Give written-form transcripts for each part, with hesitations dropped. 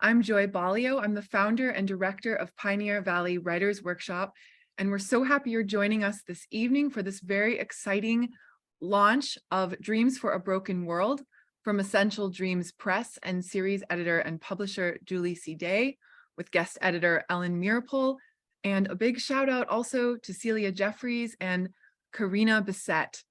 I'm Joy Baglio. I'm the founder and director of Pioneer Valley Writers Workshop, and we're so happy you're joining us this evening for this very exciting launch of Dreams for a Broken World from Essential Dreams Press and series editor and publisher Julie C. Day, with guest editor Ellen Meeropol, and a big shout out also to Celia Jeffries and Karina Bissett.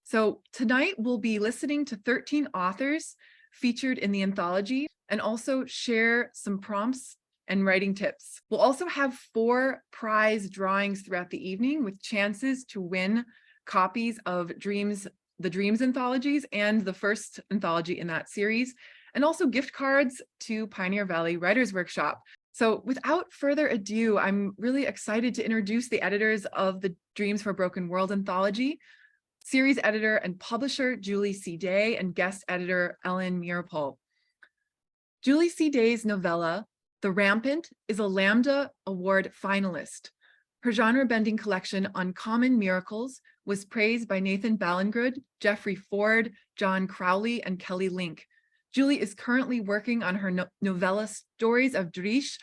So tonight we'll be listening to 13 authors featured in the anthology and also share some prompts and writing tips. We'll also have 4 prize drawings throughout the evening with chances to win copies of the Dreams anthologies and the first anthology in that series, and also gift cards to Pioneer Valley Writers Workshop. So without further ado, I'm really excited to introduce the editors of the Dreams for a Broken World anthology, series editor and publisher Julie C. Day, and guest editor Ellen Meeropol. Julie C. Day's novella, The Rampant, is a Lambda Award finalist. Her genre-bending collection, Uncommon Miracles, was praised by Nathan Ballingrud, Jeffrey Ford, John Crowley, and Kelly Link. Julie is currently working on her novella Stories of Drish.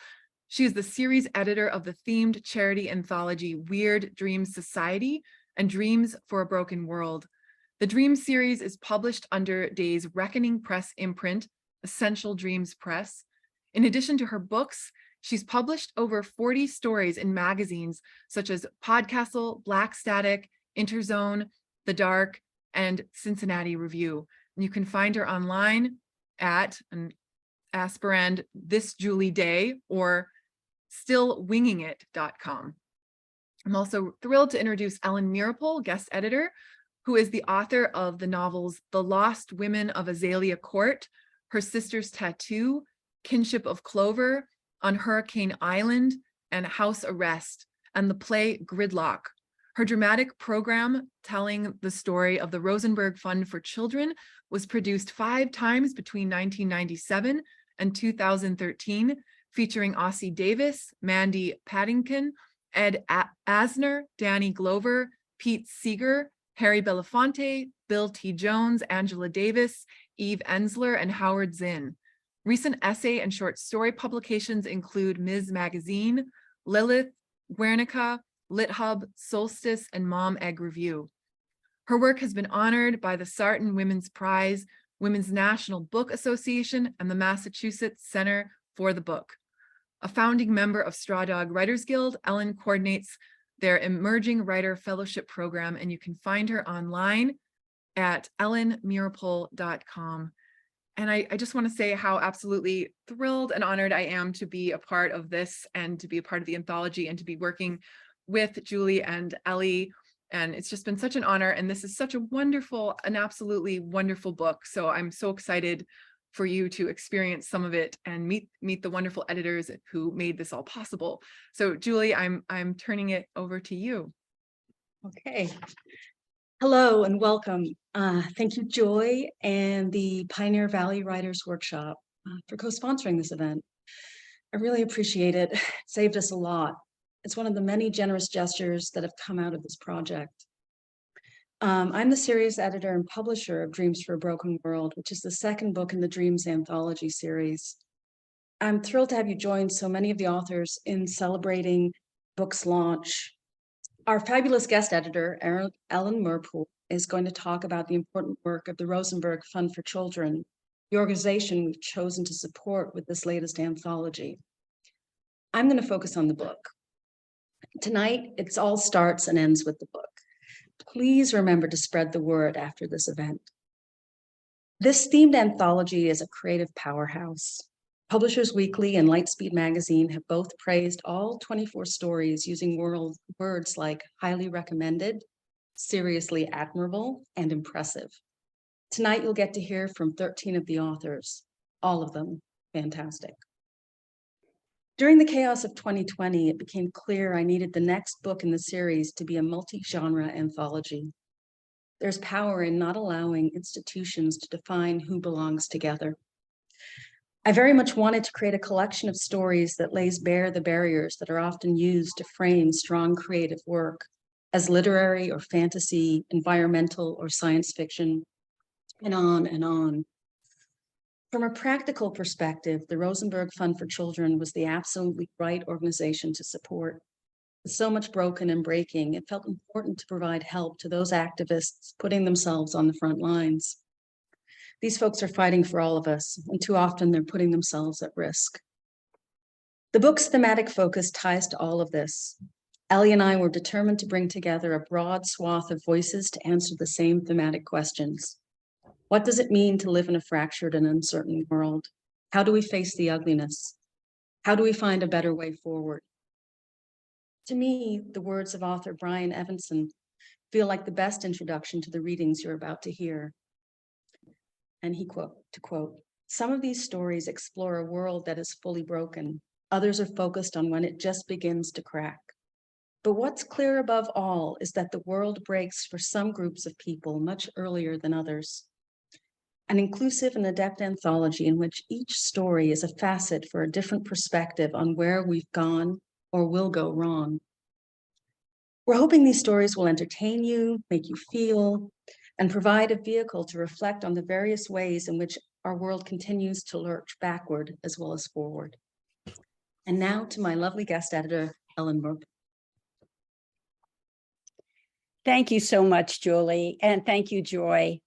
She is the series editor of the themed charity anthology Weird Dreams Society and Dreams for a Broken World. The Dreams series is published under Day's Reckoning Press imprint, Essential Dreams Press. In addition to her books, she's published over 40 stories in magazines such as Podcastle, Black Static, Interzone, The Dark, and Cincinnati Review. And you can find her online at an aspirand This Julie Day or stillwingingit.com. I'm also thrilled to introduce Ellen Meeropol, guest editor, who is the author of the novels The Lost Women of Azalea Court, Her Sister's Tattoo, Kinship of Clover, On Hurricane Island, and House Arrest, and the play Gridlock. Her dramatic program telling the story of the Rosenberg Fund for Children was produced 5 times between 1997 and 2013, featuring Ossie Davis, Mandy Paddington, Ed Asner, Danny Glover, Pete Seeger, Harry Belafonte, Bill T. Jones, Angela Davis, Eve Ensler, and Howard Zinn. Recent essay and short story publications include Ms. Magazine, Lilith, Guernica, Lit Hub, Solstice, and Mom Egg Review. Her work has been honored by the Sarton Women's Prize, Women's National Book Association, and the Massachusetts Center for the Book. A founding member of Straw Dog Writers Guild, Ellen coordinates their Emerging Writer Fellowship Program, and you can find her online at ellenmeeropol.com. And I just want to say how absolutely thrilled and honored I am to be a part of this and to be a part of the anthology and to be working with Julie and Ellie. And it's just been such an honor. And this is such a wonderful, an absolutely wonderful book. So I'm so excited for you to experience some of it and meet the wonderful editors who made this all possible. So Julie, I'm turning it over to you. Okay. Hello and welcome. Thank you, Joy, and the Pioneer Valley Writers Workshop for co-sponsoring this event. I really appreciate it. It saved us a lot. It's one of the many generous gestures that have come out of this project. I'm the series editor and publisher of Dreams for a Broken World, which is the 2nd book in the Dreams anthology series. I'm thrilled to have you join so many of the authors in celebrating book's launch. Our fabulous guest editor, Ellen Meeropol, is going to talk about the important work of the Rosenberg Fund for Children, the organization we've chosen to support with this latest anthology. I'm going to focus on the book. Tonight, it all starts and ends with the book. Please remember to spread the word after this event. This themed anthology is a creative powerhouse. Publishers Weekly and Lightspeed Magazine have both praised all 24 stories using words like highly recommended, seriously admirable, and impressive. Tonight, you'll get to hear from 13 of the authors, all of them fantastic. During the chaos of 2020, it became clear I needed the next book in the series to be a multi-genre anthology. There's power in not allowing institutions to define who belongs together. I very much wanted to create a collection of stories that lays bare the barriers that are often used to frame strong creative work as literary or fantasy, environmental or science fiction, and on and on. From a practical perspective, the Rosenberg Fund for Children was the absolutely right organization to support. With so much broken and breaking, it felt important to provide help to those activists putting themselves on the front lines. These folks are fighting for all of us, and too often they're putting themselves at risk. The book's thematic focus ties to all of this. Ellie and I were determined to bring together a broad swath of voices to answer the same thematic questions. What does it mean to live in a fractured and uncertain world? How do we face the ugliness? How do we find a better way forward? To me, the words of author Brian Evanson feel like the best introduction to the readings you're about to hear. And he quote, "Some of these stories explore a world that is fully broken. Others are focused on when it just begins to crack. But what's clear above all is that the world breaks for some groups of people much earlier than others. An inclusive and adept anthology in which each story is a facet for a different perspective on where we've gone or will go wrong. We're hoping these stories will entertain you, make you feel, and provide a vehicle to reflect on the various ways in which our world continues to lurch backward as well as forward." And now to my lovely guest editor, Ellen Brooke. Thank you so much, Julie, and thank you, Joy.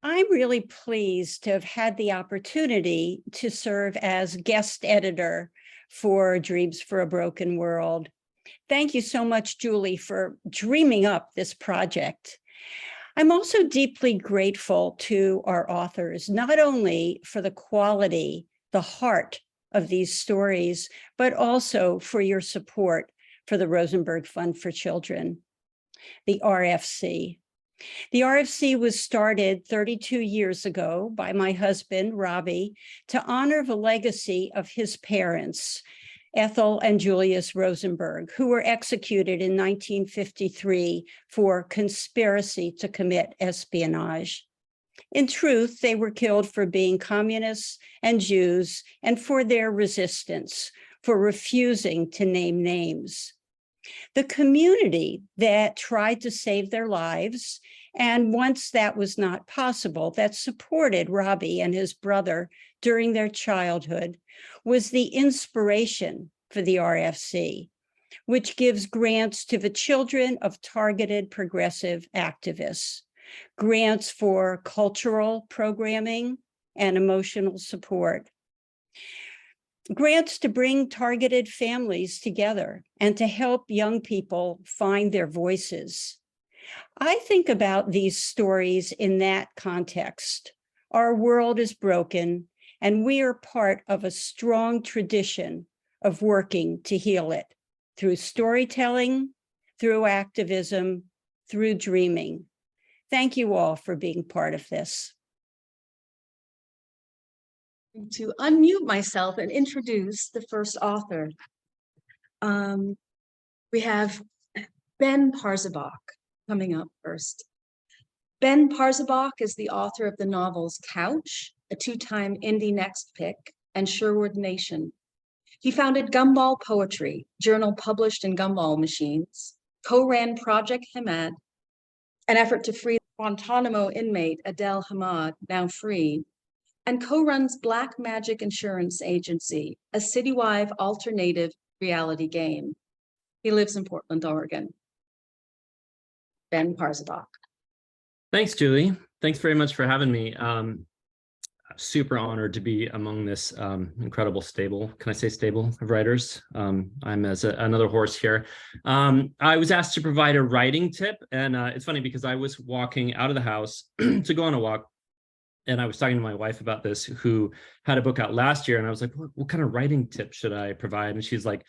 I'm really pleased to have had the opportunity to serve as guest editor for Dreams for a Broken World. Thank you so much, Julie, for dreaming up this project. I'm also deeply grateful to our authors, not only for the quality, the heart of these stories, but also for your support for the Rosenberg Fund for Children, the RFC. The RFC was started 32 years ago by my husband, Robbie, to honor the legacy of his parents, Ethel and Julius Rosenberg, who were executed in 1953 for conspiracy to commit espionage. In truth, they were killed for being communists and Jews and for their resistance, for refusing to name names. The community that tried to save their lives, and once that was not possible, that supported Robbie and his brother during their childhood, was the inspiration for the RFC, which gives grants to the children of targeted progressive activists, grants for cultural programming and emotional support, grants to bring targeted families together and to help young people find their voices. I think about these stories in that context. Our world is broken, and we are part of a strong tradition of working to heal it through storytelling, through activism, through dreaming. Thank you all for being part of this. To unmute myself and introduce the first author. We have Ben Parzybok coming up first. Ben Parzybok is the author of the novels Couch, a two-time Indie Next Pick, and Sherwood Nation. He founded Gumball Poetry, journal published in Gumball machines, co-ran Project Hamad, an effort to free Guantanamo inmate Adel Hamad, now free, and co-runs Black Magic Insurance Agency, a citywide alternative reality game. He lives in Portland, Oregon. Ben Parzybok. Thanks, Julie. Thanks very much for having me. Super honored to be among this incredible stable. Can I say stable of writers? I'm as another horse here. I was asked to provide a writing tip, and it's funny because I was walking out of the house to go on a walk, and I was talking to my wife about this, who had a book out last year, and I was like, what kind of writing tip should I provide? And she's like,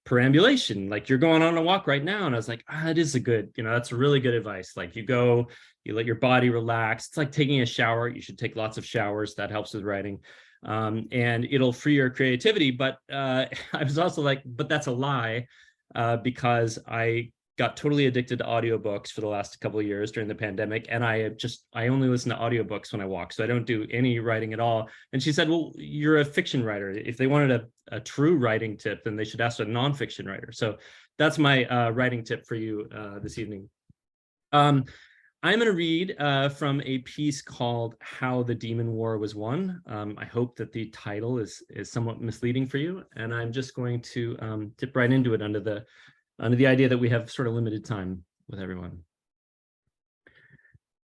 perambulation, like you're going on a walk right now. And I was like, it is a good, that's really good advice. Like you go, you let your body relax. It's like taking a shower. You should take lots of showers. That helps with writing. And it'll free your creativity. But I was also like, but that's a lie, because I got totally addicted to audiobooks for the last couple of years during the pandemic. And I only listen to audiobooks when I walk. So I don't do any writing at all. And she said, well, you're a fiction writer. If they wanted a true writing tip, then they should ask a nonfiction writer. So that's my writing tip for you this evening. I'm going to read from a piece called How the Demon War Was Won. I hope that the title is somewhat misleading for you, and I'm just going to dip right into it under the idea that we have sort of limited time with everyone.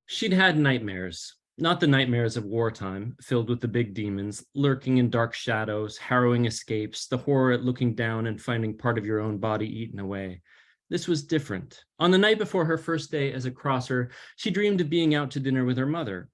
She'd had nightmares, not the nightmares of wartime, filled with the big demons, lurking in dark shadows, harrowing escapes, the horror at looking down and finding part of your own body eaten away. This was different. On the night before her first day as a crosser, she dreamed of being out to dinner with her mother.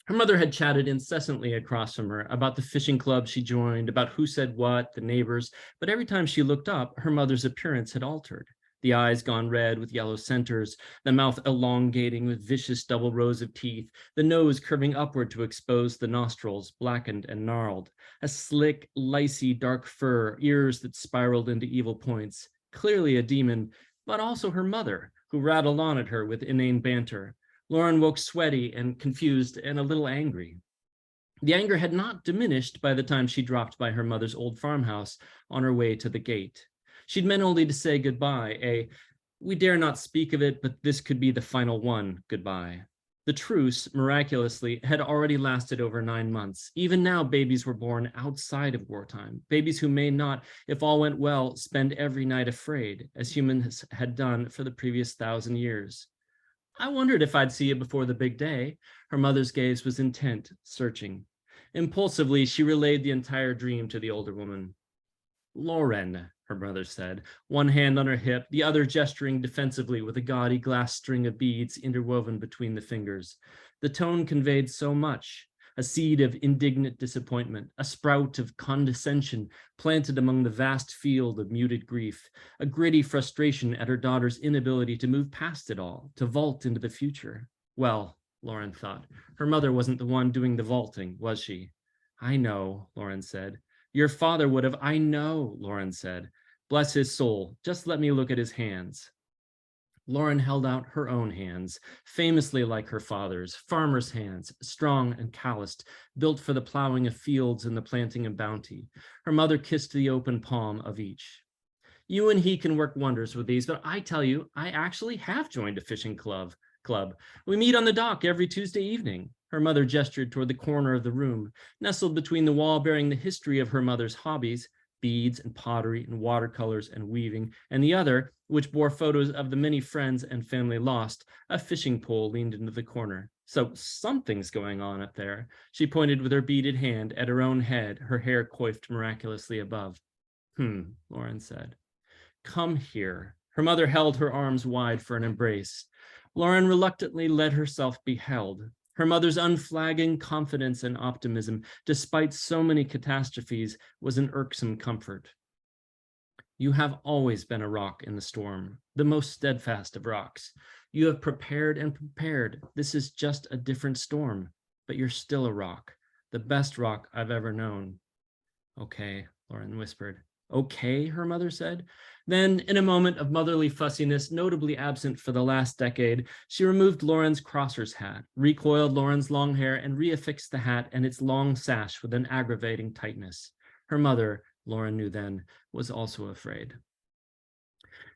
Her mother had chatted incessantly across from her about the fishing club she joined, about who said what, the neighbors, but every time she looked up, her mother's appearance had altered. The eyes gone red with yellow centers, the mouth elongating with vicious double rows of teeth, the nose curving upward to expose the nostrils, blackened and gnarled, a slick, licey dark fur, ears that spiraled into evil points. Clearly a demon, but also her mother, who rattled on at her with inane banter. Lauren woke sweaty and confused and a little angry. The anger had not diminished by the time she dropped by her mother's old farmhouse on her way to the gate. She'd meant only to say goodbye, we dare not speak of it, but this could be the final one, goodbye. The truce, miraculously, had already lasted over 9 months. Even now, babies were born outside of wartime, babies who may not, if all went well, spend every night afraid, as humans had done for the previous 1,000 years. I wondered if I'd see it before the big day. Her mother's gaze was intent, searching. Impulsively, she relayed the entire dream to the older woman. Lauren, her mother said, one hand on her hip, the other gesturing defensively with a gaudy glass string of beads interwoven between the fingers. The tone conveyed so much, a seed of indignant disappointment, a sprout of condescension planted among the vast field of muted grief, a gritty frustration at her daughter's inability to move past it all, to vault into the future. Well, Lauren thought, her mother wasn't the one doing the vaulting, was she? I know, Lauren said. Your father would have. I know, Lauren said. Bless his soul. Just let me look at his hands. Lauren held out her own hands, famously like her father's, farmer's hands, strong and calloused, built for the plowing of fields and the planting of bounty. Her mother kissed the open palm of each. You and he can work wonders with these, but I tell you, I actually have joined a fishing club. We meet on the dock every Tuesday evening. Her mother gestured toward the corner of the room, nestled between the wall bearing the history of her mother's hobbies, beads and pottery and watercolors and weaving, and the other, which bore photos of the many friends and family lost, a fishing pole leaned into the corner. So something's going on up there. She pointed with her beaded hand at her own head, her hair coiffed miraculously above. Lauren said. Come here. Her mother held her arms wide for an embrace. Lauren reluctantly let herself be held. Her mother's unflagging confidence and optimism, despite so many catastrophes, was an irksome comfort. You have always been a rock in the storm, the most steadfast of rocks. You have prepared and prepared. This is just a different storm, but you're still a rock, the best rock I've ever known. Okay, Lauren whispered. Okay, her mother said. Then, in a moment of motherly fussiness, notably absent for the last decade, she removed Lauren's crosser's hat, recoiled Lauren's long hair, and reaffixed the hat and its long sash with an aggravating tightness. Her mother, Lauren knew then, was also afraid.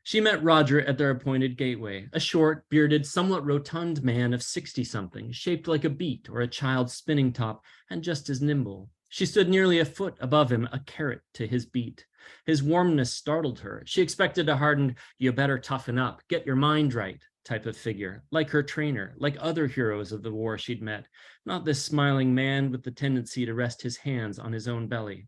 She met Roger at their appointed gateway, a short, bearded, somewhat rotund man of 60-something, shaped like a beet or a child's spinning top, and just as nimble. She stood nearly a foot above him, a carrot to his beat. His warmness startled her. She expected a hardened, you better toughen up, get your mind right type of figure, like her trainer, like other heroes of the war she'd met, not this smiling man with the tendency to rest his hands on his own belly.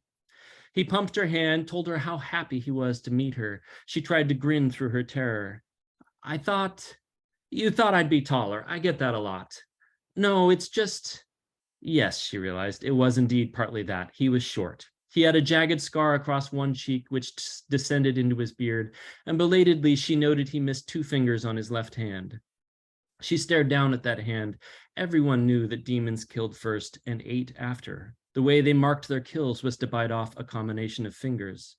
He pumped her hand, told her how happy he was to meet her. She tried to grin through her terror. You thought I'd be taller. I get that a lot. No, it's just... Yes, she realized, it was indeed partly that. He was short. He had a jagged scar across one cheek, which descended into his beard, and belatedly she noted he missed 2 fingers on his left hand. She stared down at that hand. Everyone knew that demons killed first and ate after. The way they marked their kills was to bite off a combination of fingers.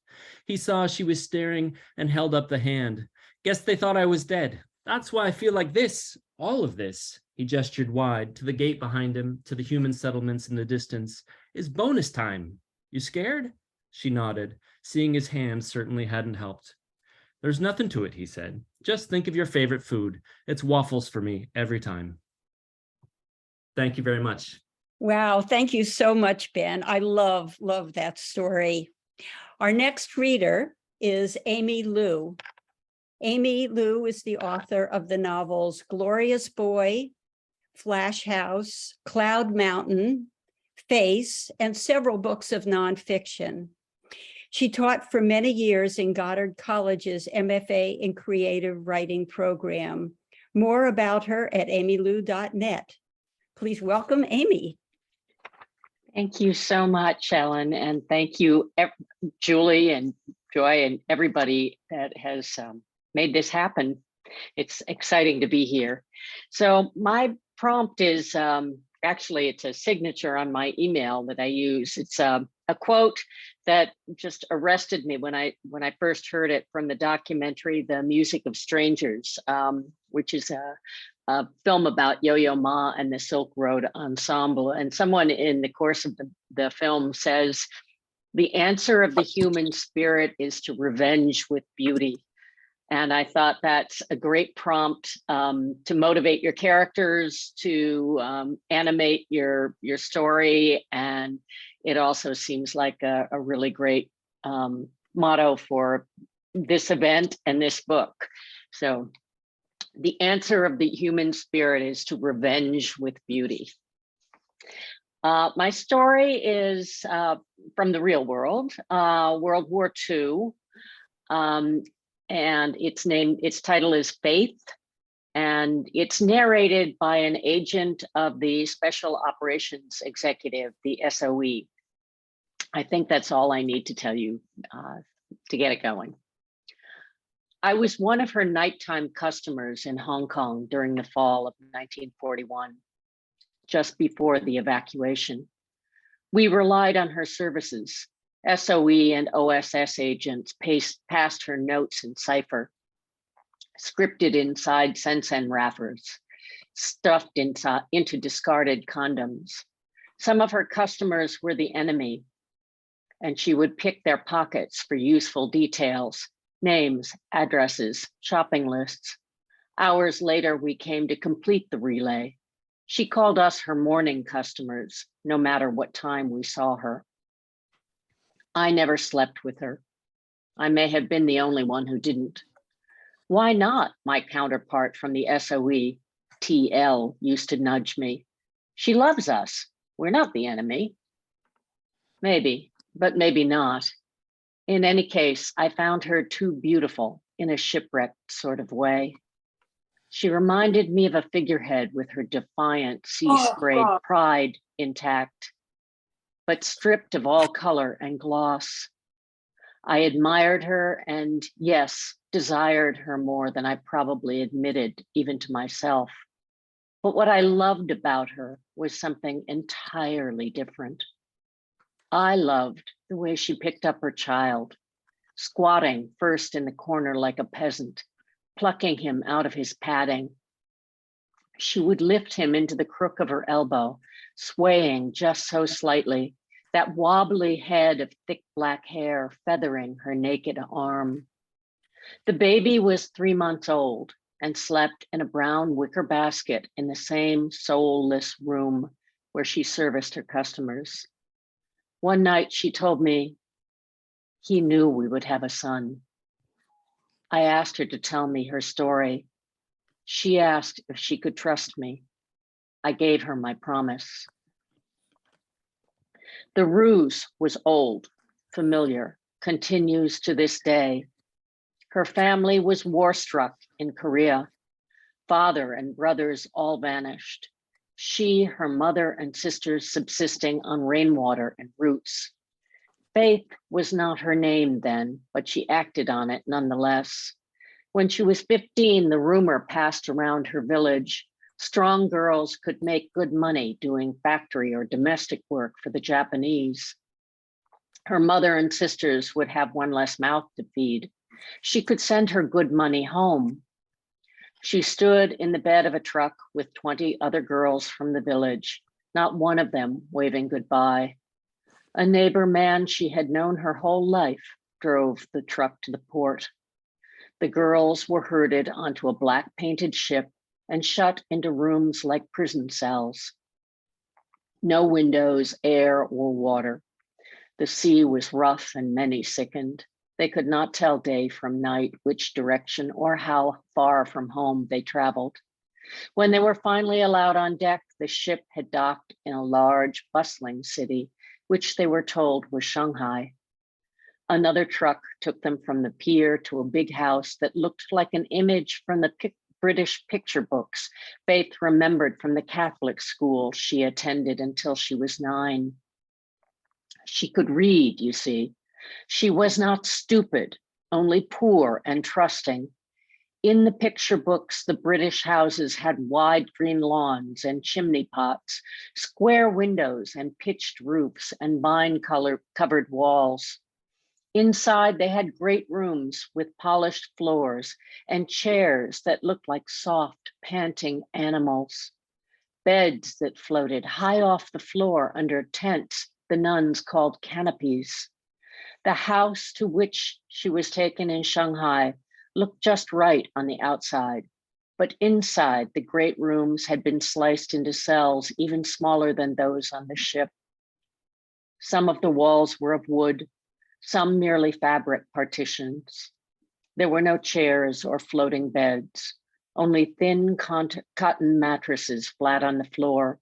He saw she was staring and held up the hand. Guess they thought I was dead. That's why I feel like this, all of this. He gestured wide, to the gate behind him, to the human settlements in the distance. Is bonus time. You scared? She nodded. Seeing his hand certainly hadn't helped. There's nothing to it, he said. Just think of your favorite food. It's waffles for me every time. Thank you very much. Wow, thank you so much, Ben. I love that story. Our next reader is Aimee Liu. Aimee Liu is the author of the novels Glorious Boy, Flash House, Cloud Mountain, Face, and several books of nonfiction. She taught for many years in Goddard College's MFA in Creative Writing program. More about her at aimeeliu.net. Please welcome Aimee. Thank you so much, Ellen, and thank you, Julie and Joy and everybody that has made this happen. It's exciting to be here. So my prompt is, actually it's a signature on my email that I use. It's a quote that just arrested me when I first heard it from the documentary, The Music of Strangers, which is a film about Yo-Yo Ma and the Silk Road Ensemble. And someone in the course of the film says, the answer of the human spirit is to revenge with beauty. And I thought that's a great prompt to motivate your characters, to animate your story. And it also seems like a really great motto for this event and this book. So the answer of the human spirit is to revenge with beauty. My story is from the real world, World War II. And its title is Faith, and it's narrated by an agent of the Special Operations Executive, the SOE. I think that's all I need to tell you to get it going. I was one of her nighttime customers in Hong Kong during the fall of 1941, just before the evacuation. We relied on her services. SOE and OSS agents passed her notes in cipher, scripted inside Sensen wrappers, stuffed into discarded condoms. Some of her customers were the enemy, and she would pick their pockets for useful details, names, addresses, shopping lists. Hours later, we came to complete the relay. She called us her morning customers, no matter what time we saw her. I never slept with her. I may have been the only one who didn't. Why not? My counterpart from the SOE, TL, used to nudge me. She loves us. We're not the enemy. Maybe, but maybe not. In any case, I found her too beautiful in a shipwrecked sort of way. She reminded me of a figurehead with her defiant sea-sprayed pride intact, but stripped of all color and gloss. I admired her and, yes, desired her more than I probably admitted even to myself. But what I loved about her was something entirely different. I loved the way she picked up her child, squatting first in the corner like a peasant, plucking him out of his padding. She would lift him into the crook of her elbow, swaying just so slightly, that wobbly head of thick black hair feathering her naked arm. The baby was 3 months old and slept in a brown wicker basket in the same soulless room where she serviced her customers. One night she told me he knew we would have a son. I asked her to tell me her story. She asked if she could trust me. I gave her my promise. The ruse was old, familiar, continues to this day. Her family was war-struck in Korea. Father and brothers all vanished. She, her mother and sisters subsisting on rainwater and roots. Faith was not her name then, but she acted on it nonetheless. When she was 15, the rumor passed around her village. Strong girls could make good money doing factory or domestic work for the Japanese. Her mother and sisters would have one less mouth to feed. She could send her good money home. She stood in the bed of a truck with 20 other girls from the village, not one of them waving goodbye. A neighbor man she had known her whole life drove the truck to the port. The girls were herded onto a black painted ship and shut into rooms like prison cells. No windows, air, or water. The sea was rough and many sickened. They could not tell day from night, which direction or how far from home they traveled. When they were finally allowed on deck, the ship had docked in a large, bustling city, which they were told was Shanghai. Another truck took them from the pier to a big house that looked like an image from the British picture books Faith remembered from the Catholic school she attended until she was 9. She could read, you see. She was not stupid, only poor and trusting. In the picture books, the British houses had wide green lawns and chimney pots, square windows and pitched roofs and vine-covered walls. Inside, they had great rooms with polished floors and chairs that looked like soft, panting animals. Beds that floated high off the floor under tents the nuns called canopies. The house to which she was taken in Shanghai looked just right on the outside, but inside the great rooms had been sliced into cells even smaller than those on the ship. Some of the walls were of wood, some merely fabric partitions. There were no chairs or floating beds, only thin cotton mattresses flat on the floor.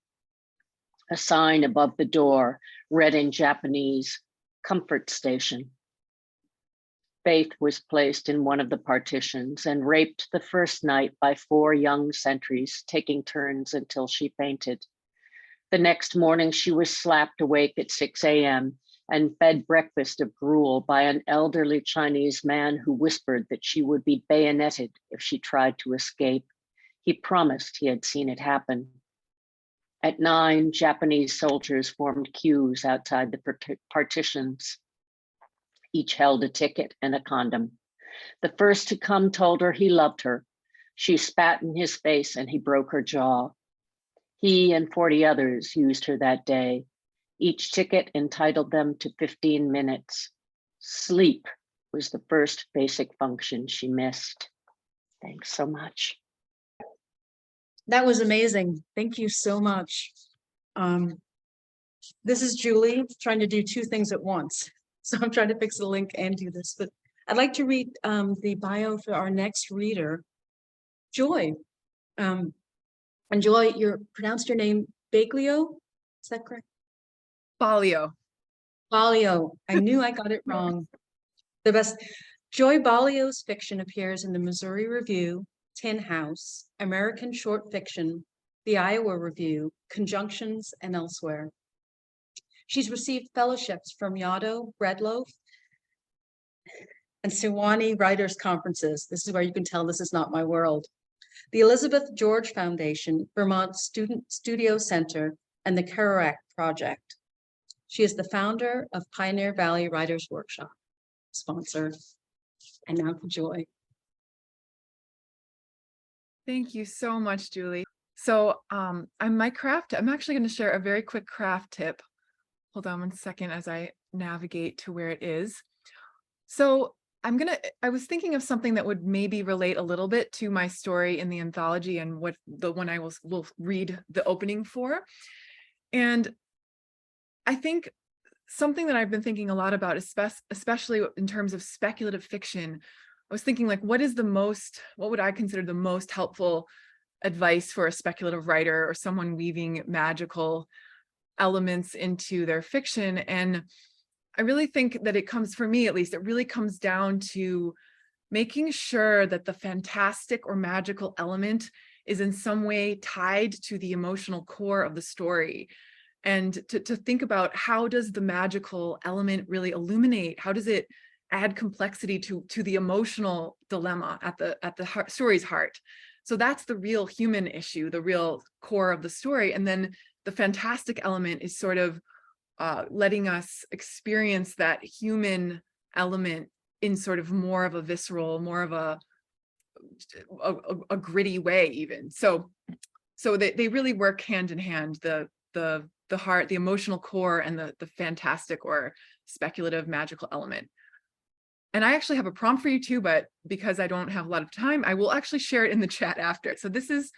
A sign above the door read in Japanese, "Comfort Station." Faith was placed in one of the partitions and raped the first night by 4 young sentries, taking turns until she fainted. The next morning, she was slapped awake at 6 a.m. and fed breakfast of gruel by an elderly Chinese man who whispered that she would be bayoneted if she tried to escape. He promised he had seen it happen. At 9, Japanese soldiers formed queues outside the partitions. Each held a ticket and a condom. The first to come told her he loved her. She spat in his face and he broke her jaw. He and 40 others used her that day. Each ticket entitled them to 15 minutes. Sleep was the first basic function she missed. Thanks so much. That was amazing. Thank you so much. This is Julie trying to do 2 things at once. So I'm trying to fix the link and do this, but I'd like to read the bio for our next reader, Joy. And Joy, you pronounced your name Baglio? Is that correct? Baglio. Baglio. I knew I got it wrong. The best. Joy Baglio's fiction appears in the Missouri Review, Tin House, American Short Fiction, the Iowa Review, Conjunctions, and elsewhere. She's received fellowships from Yaddo, Breadloaf, and Sewanee Writers Conferences. This is where you can tell this is not my world. The Elizabeth George Foundation, Vermont Student Studio Center, and the Kerouac Project. She is the founder of Pioneer Valley Writers Workshop, sponsor. And now for Joy. Thank you so much, Julie. So I'm actually going to share a very quick craft tip. Hold on one second as I navigate to where it is. So I was thinking of something that would maybe relate a little bit to my story in the anthology and what the one I will read the opening for. And I think something that I've been thinking a lot about, especially in terms of speculative fiction, I was thinking like, what would I consider the most helpful advice for a speculative writer or someone weaving magical elements into their fiction? And I really think that it comes, for me at least, it really comes down to making sure that the fantastic or magical element is in some way tied to the emotional core of the story. And to think about, how does the magical element really illuminate? How does it add complexity to the emotional dilemma at the story's heart? So that's the real human issue, the real core of the story. And then the fantastic element is sort of letting us experience that human element in sort of more of a visceral, more of a gritty way even. So they really work hand in hand, the heart, the emotional core, and the fantastic or speculative magical element. And I actually have a prompt for you too, but because I don't have a lot of time, I will actually share it in the chat after. So this is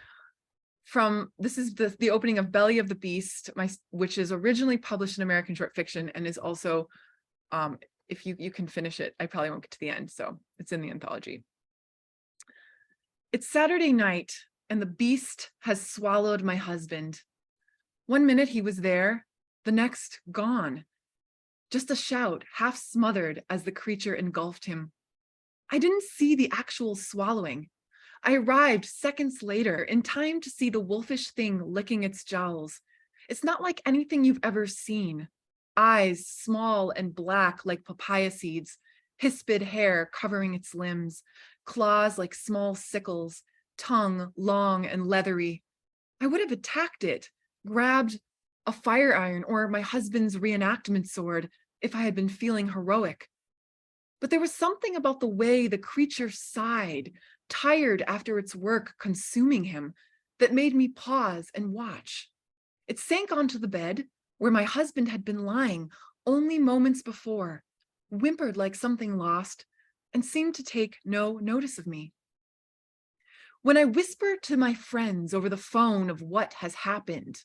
the opening of Belly of the Beast, which is originally published in American Short Fiction and is also, if you can finish it, I probably won't get to the end, so it's in the anthology. It's Saturday night, and the beast has swallowed my husband. One minute he was there, the next gone. Just a shout, half smothered as the creature engulfed him. I didn't see the actual swallowing. I arrived seconds later in time to see the wolfish thing licking its jowls. It's not like anything you've ever seen. Eyes small and black like papaya seeds, hispid hair covering its limbs, claws like small sickles, tongue long and leathery. I would have attacked it, grabbed a fire iron or my husband's reenactment sword if I had been feeling heroic. But there was something about the way the creature sighed, tired after its work consuming him, that made me pause and watch. It sank onto the bed where my husband had been lying only moments before, whimpered like something lost, and seemed to take no notice of me. When I whisper to my friends over the phone of what has happened,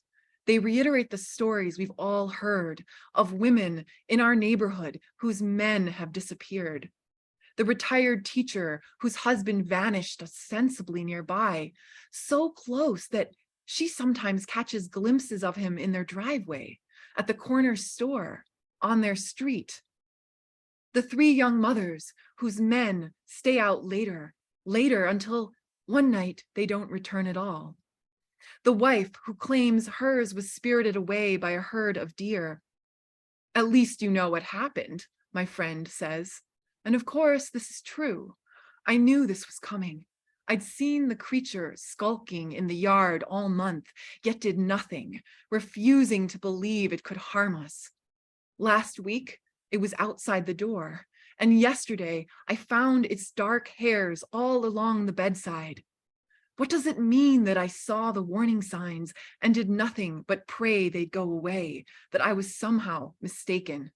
they reiterate the stories we've all heard of women in our neighborhood whose men have disappeared. The retired teacher whose husband vanished ostensibly nearby, so close that she sometimes catches glimpses of him in their driveway, at the corner store, on their street. The 3 young mothers whose men stay out later until one night they don't return at all. The wife who claims hers was spirited away by a herd of deer. At least you know what happened, my friend says. And of course, this is true. I knew this was coming. I'd seen the creature skulking in the yard all month, yet did nothing, refusing to believe it could harm us. Last week, it was outside the door, and yesterday I found its dark hairs all along the bedside. What does it mean that I saw the warning signs and did nothing but pray they'd go away, that I was somehow mistaken?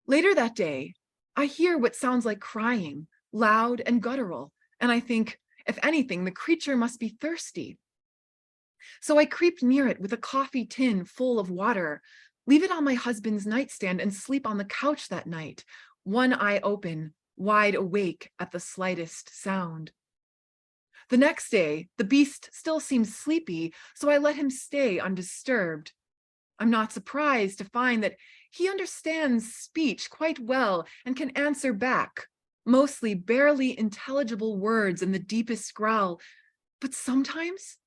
Later that day, I hear what sounds like crying, loud and guttural, and I think, if anything, the creature must be thirsty. So I creep near it with a coffee tin full of water, leave it on my husband's nightstand, and sleep on the couch that night, one eye open, wide awake at the slightest sound. The next day, the beast still seems sleepy, so I let him stay undisturbed. I'm not surprised to find that he understands speech quite well and can answer back, mostly barely intelligible words in the deepest growl, but sometimes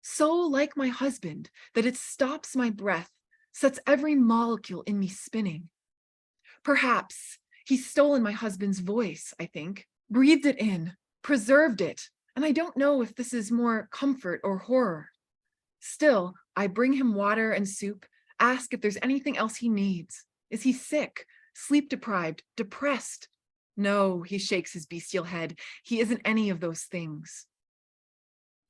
so like my husband that it stops my breath, sets every molecule in me spinning. Perhaps he's stolen my husband's voice, I think, breathed it in, preserved it, and I don't know if this is more comfort or horror. Still, I bring him water and soup, ask if there's anything else he needs. Is he sick, sleep deprived, depressed? No, he shakes his bestial head. He isn't any of those things.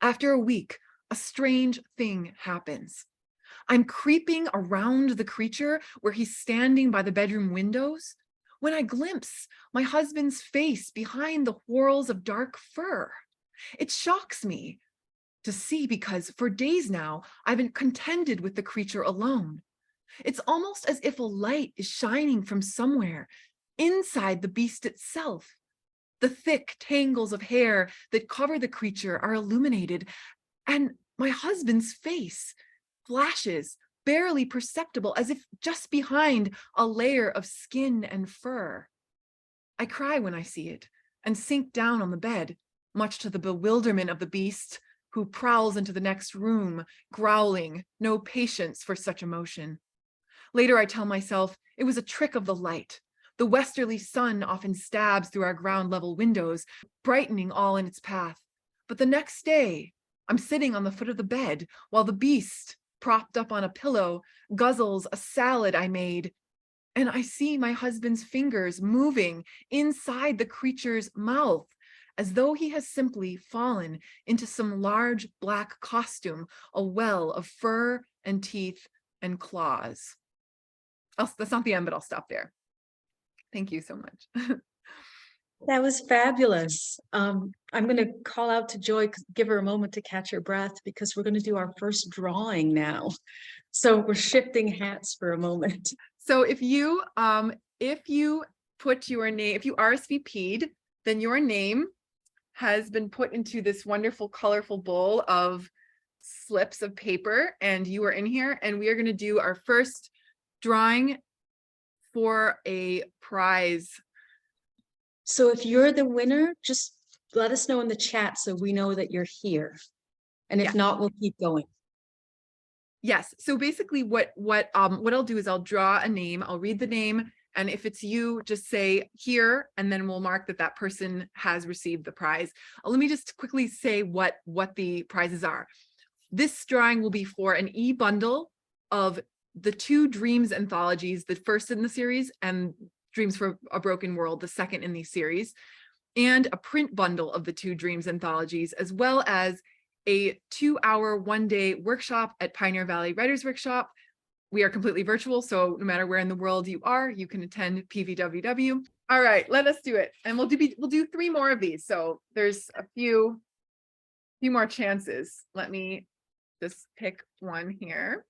After a week, a strange thing happens. I'm creeping around the creature where he's standing by the bedroom windows when I glimpse my husband's face behind the whorls of dark fur. It shocks me to see because for days now, I've been contended with the creature alone. It's almost as if a light is shining from somewhere inside the beast itself. The thick tangles of hair that cover the creature are illuminated, and my husband's face flashes, barely perceptible, as if just behind a layer of skin and fur. I cry when I see it and sink down on the bed, much to the bewilderment of the beast, who prowls into the next room, growling, no patience for such emotion. Later, I tell myself it was a trick of the light. The westerly sun often stabs through our ground level windows, brightening all in its path. But the next day, I'm sitting on the foot of the bed while the beast, propped up on a pillow, guzzles a salad I made. And I see my husband's fingers moving inside the creature's mouth, as though he has simply fallen into some large black costume, a well of fur and teeth and claws. That's not the end, but I'll stop there. Thank you so much. That was fabulous. I'm going to call out to Joy, give her a moment to catch her breath because we're going to do our first drawing now. So we're shifting hats for a moment. So if you put your name, if you RSVP'd, then your name has been put into this wonderful, colorful bowl of slips of paper, and you are in here, and we are going to do our first drawing for a prize. So if you're the winner, just let us know in the chat so we know that you're here. And if Yeah. not, we'll keep going. Yes. So basically what I'll do is I'll draw a name, I'll read the name, and if it's you, just say here, and then we'll mark that that person has received the prize. Let me just quickly say what the prizes are. This drawing will be for an e-bundle of the 2 Dreams anthologies, the first in the series, and Dreams for a Broken World, the second in the series, and a print bundle of the 2 Dreams anthologies, as well as a 2-hour, 1-day workshop at Pioneer Valley Writers Workshop. We are completely virtual, so no matter where in the world you are, you can attend PVWW. All right, let us do it. And we'll do 3 more of these. So there's a few more chances. Let me just pick one here.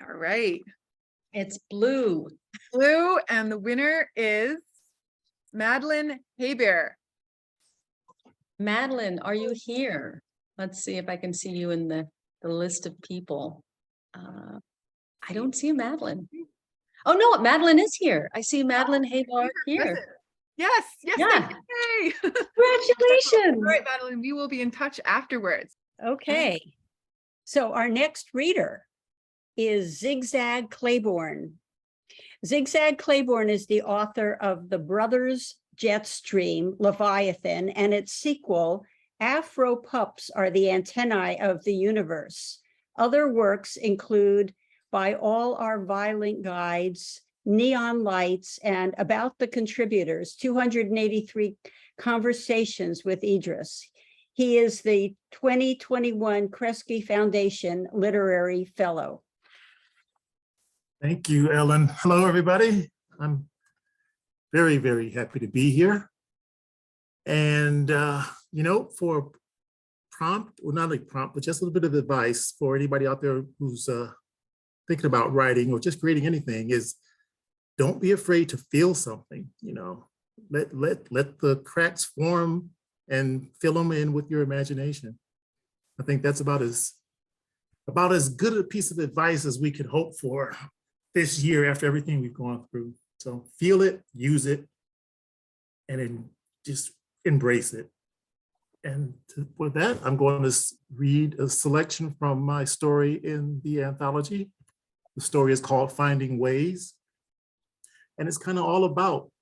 All right. It's blue. Blue, and the winner is Madeline Haybear. Madeline, are you here? Let's see if I can see you in the list of people. I don't see Madeline. Oh no, Madeline is here. I see Madeline Haybar here. Yes, Yeah. yay. Congratulations. All right, Madeline, we will be in touch afterwards. Okay. So our next reader is Zigzag Clayborn. Zigzag Clayborn is the author of The Brothers Jetstream, Leviathan, and its sequel, Afro Pups Are the Antennae of the Universe. Other works include By All Our Violent Guides, Neon Lights, and About the Contributors, 283 Conversations with Idris. He is the 2021 Kresge Foundation Literary Fellow. Thank you, Ellen. Hello, everybody. I'm very, very happy to be here. And, for prompt, well, not like prompt, but just a little bit of advice for anybody out there who's thinking about writing or just creating anything is don't be afraid to feel something, let the cracks form and fill them in with your imagination. I think that's about as good a piece of advice as we could hope for this year after everything we've gone through. So feel it, use it, and then just embrace it. And with that, I'm going to read a selection from my story in the anthology. The story is called Finding Ways. And it's kind of all about,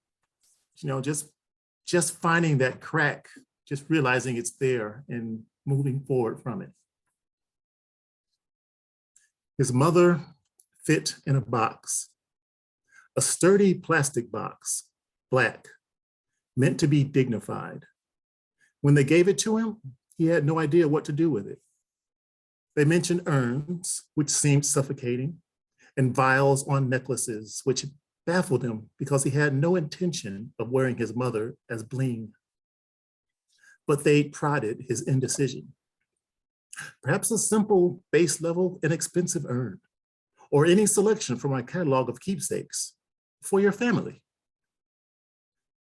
just finding that crack, just realizing it's there and moving forward from it. His mother fit in a box, a sturdy plastic box, black, meant to be dignified. When they gave it to him, he had no idea what to do with it. They mentioned urns, which seemed suffocating, and vials on necklaces, which baffled him because he had no intention of wearing his mother as bling. But they prodded his indecision. Perhaps a simple, base level, inexpensive urn, or any selection from my catalog of keepsakes for your family.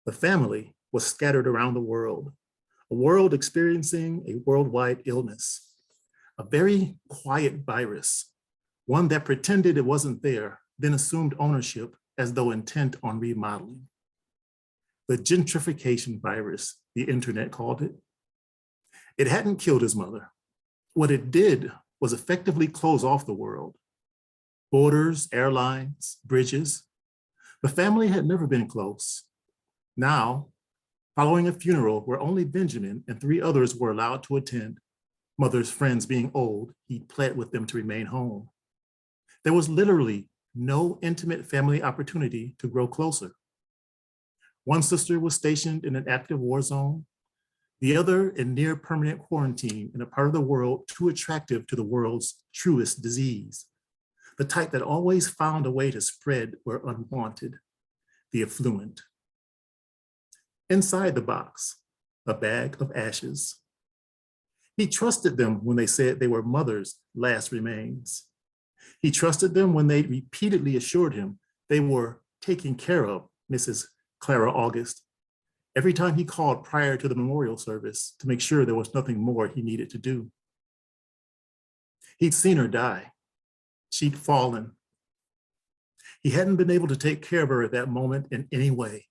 The family was scattered around the world, a world experiencing a worldwide illness, a very quiet virus, one that pretended it wasn't there, then assumed ownership as though intent on remodeling. The gentrification virus, the internet called it. It hadn't killed his mother. What it did was effectively close off the world. Borders, airlines, bridges. The family had never been close. Now, following a funeral where only Benjamin and 3 others were allowed to attend, mother's friends being old, he pled with them to remain home. There was literally no intimate family opportunity to grow closer. One sister was stationed in an active war zone, the other in near permanent quarantine in a part of the world too attractive to the world's truest disease, the type that always found a way to spread where unwanted, the affluent. Inside the box, a bag of ashes. He trusted them when they said they were mother's last remains. He trusted them when they repeatedly assured him they were taking care of Mrs. Clara August every time he called prior to the memorial service to make sure there was nothing more he needed to do. He'd seen her die. She'd fallen. He hadn't been able to take care of her at that moment in any way.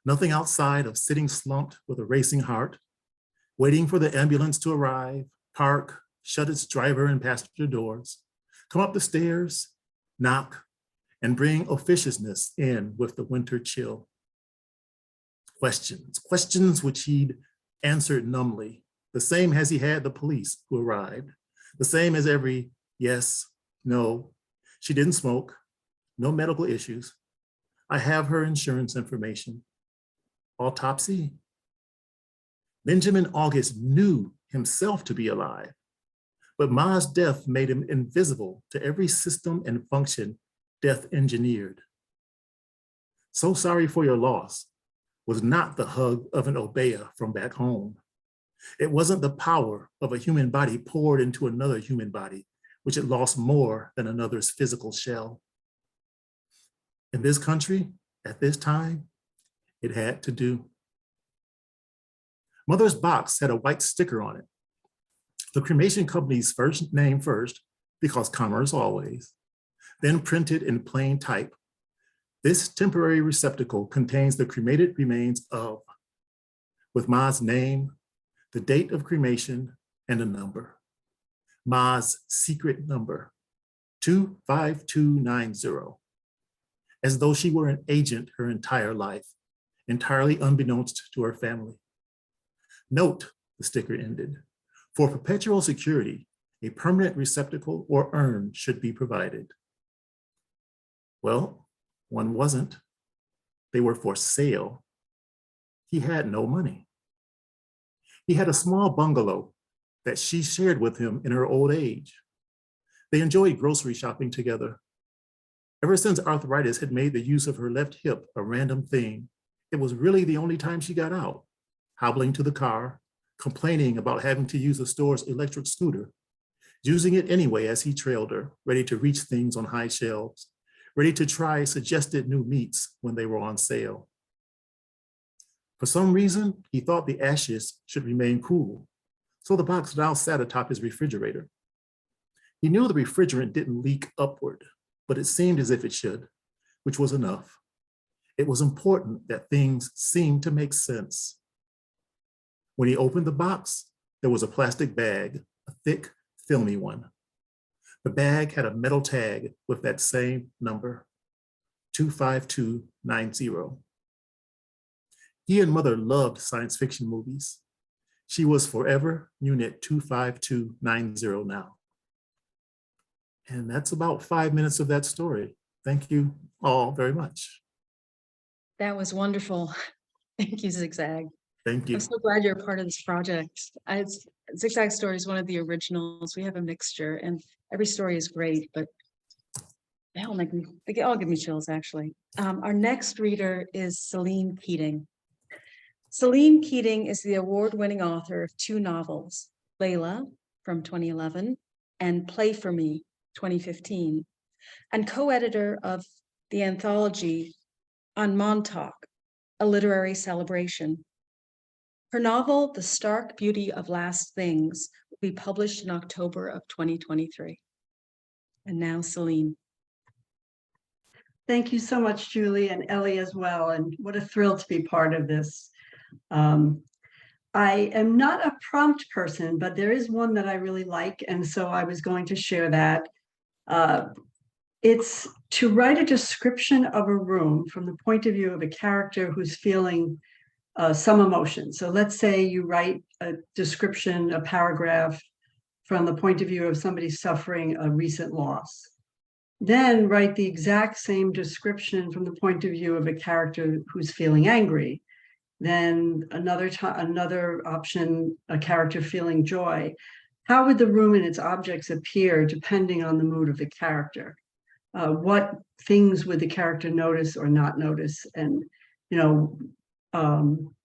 Nothing outside of sitting slumped with a racing heart, waiting for the ambulance to arrive, park, shut its driver and passenger doors, come up the stairs, knock, and bring officiousness in with the winter chill. Questions which he'd answered numbly, the same as he had the police who arrived, the same as every yes, no, she didn't smoke, no medical issues. I have her insurance information. Autopsy? Benjamin August knew himself to be alive, but Ma's death made him invisible to every system and function death engineered. So sorry for your loss was not the hug of an Obeah from back home. It wasn't the power of a human body poured into another human body, which had lost more than another's physical shell. In this country, at this time, it had to do. Mother's box had a white sticker on it. The cremation company's first name first, because commerce always, then printed in plain type. This temporary receptacle contains the cremated remains of, with Ma's name, the date of cremation, and a number. Ma's secret number, 25290, as though she were an agent her entire life, entirely unbeknownst to her family. Note, the sticker ended, for perpetual security, a permanent receptacle or urn should be provided. Well, one wasn't. They were for sale. He had no money. He had a small bungalow that she shared with him in her old age. They enjoyed grocery shopping together. Ever since arthritis had made the use of her left hip a random thing, it was really the only time she got out, hobbling to the car, complaining about having to use the store's electric scooter, using it anyway as he trailed her, ready to reach things on high shelves, ready to try suggested new meats when they were on sale. For some reason, he thought the ashes should remain cool, so the box now sat atop his refrigerator. He knew the refrigerant didn't leak upward, but it seemed as if it should, which was enough. It was important that things seemed to make sense. When he opened the box, there was a plastic bag, a thick, filmy one. The bag had a metal tag with that same number, 25290. He and Mother loved science fiction movies. She was forever Unit 25290 now. And that's about 5 minutes of that story. Thank you all very much. That was wonderful. Thank you, Zigzag. Thank you. I'm so glad you're a part of this project. Zigzag Story is one of the originals. We have a mixture and every story is great, but they all give me chills actually. Our next reader is Céline Keating. Céline Keating is the award-winning author of 2 novels, Layla from 2011 and Play For Me, 2015, and co-editor of the anthology On Montauk, a literary celebration. Her novel, The Stark Beauty of Last Things, will be published in October of 2023. And now, Céline. Thank you so much, Julie, and Ellie as well. And what a thrill to be part of this. I am not a prompt person, but there is one that I really like. And so I was going to share that. It's to write a description of a room from the point of view of a character who's feeling some emotion. So let's say you write a description, a paragraph from the point of view of somebody suffering a recent loss. Then write the exact same description from the point of view of a character who's feeling angry. Then another option, a character feeling joy. How would the room and its objects appear depending on the mood of the character? What things would the character notice or not notice? And,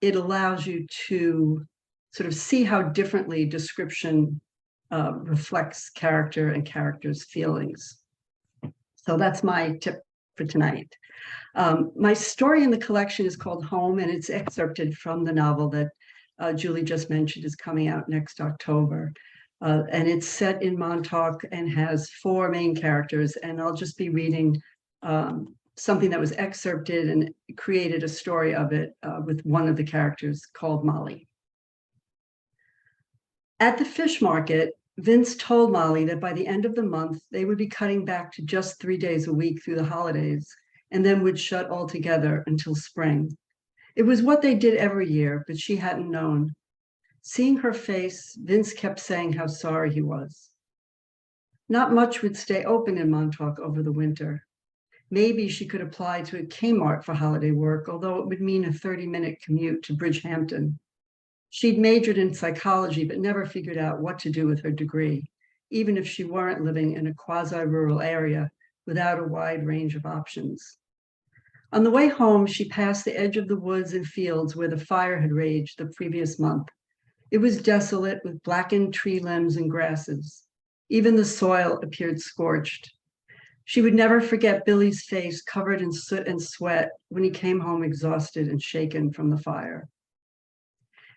it allows you to sort of see how differently description reflects character and character's feelings. So that's my tip for tonight. My story in the collection is called Home, and it's excerpted from the novel that Julie just mentioned is coming out next October. And it's set in Montauk and has 4 main characters. And I'll just be reading something that was excerpted and created a story of it with one of the characters called Molly. At the fish market, Vince told Molly that by the end of the month, they would be cutting back to just 3 days a week through the holidays, and then would shut altogether until spring. It was what they did every year, but she hadn't known. Seeing her face, Vince kept saying how sorry he was. Not much would stay open in Montauk over the winter. Maybe she could apply to a Kmart for holiday work, although it would mean a 30-minute commute to Bridgehampton. She'd majored in psychology, but never figured out what to do with her degree, even if she weren't living in a quasi-rural area without a wide range of options. On the way home, she passed the edge of the woods and fields where the fire had raged the previous month. It was desolate with blackened tree limbs and grasses. Even the soil appeared scorched. She would never forget Billy's face covered in soot and sweat when he came home exhausted and shaken from the fire.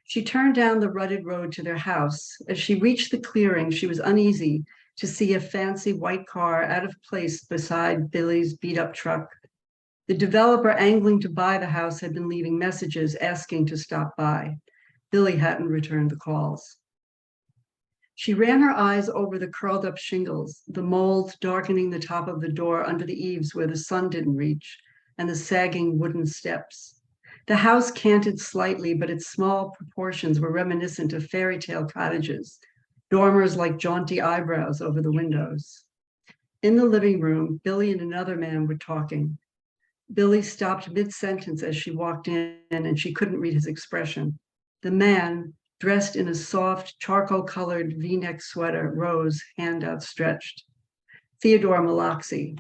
She turned down the rutted road to their house. As she reached the clearing, she was uneasy to see a fancy white car out of place beside Billy's beat-up truck. The developer angling to buy the house had been leaving messages asking to stop by. Billy hadn't returned the calls. She ran her eyes over the curled up shingles, the mold darkening the top of the door under the eaves where the sun didn't reach, and the sagging wooden steps. The house canted slightly, but its small proportions were reminiscent of fairy tale cottages, dormers like jaunty eyebrows over the windows. In the living room, Billy and another man were talking. Billy stopped mid-sentence as she walked in, and she couldn't read his expression. The man, dressed in a soft, charcoal-colored V-neck sweater, rose, hand outstretched. Theodore Malaxi.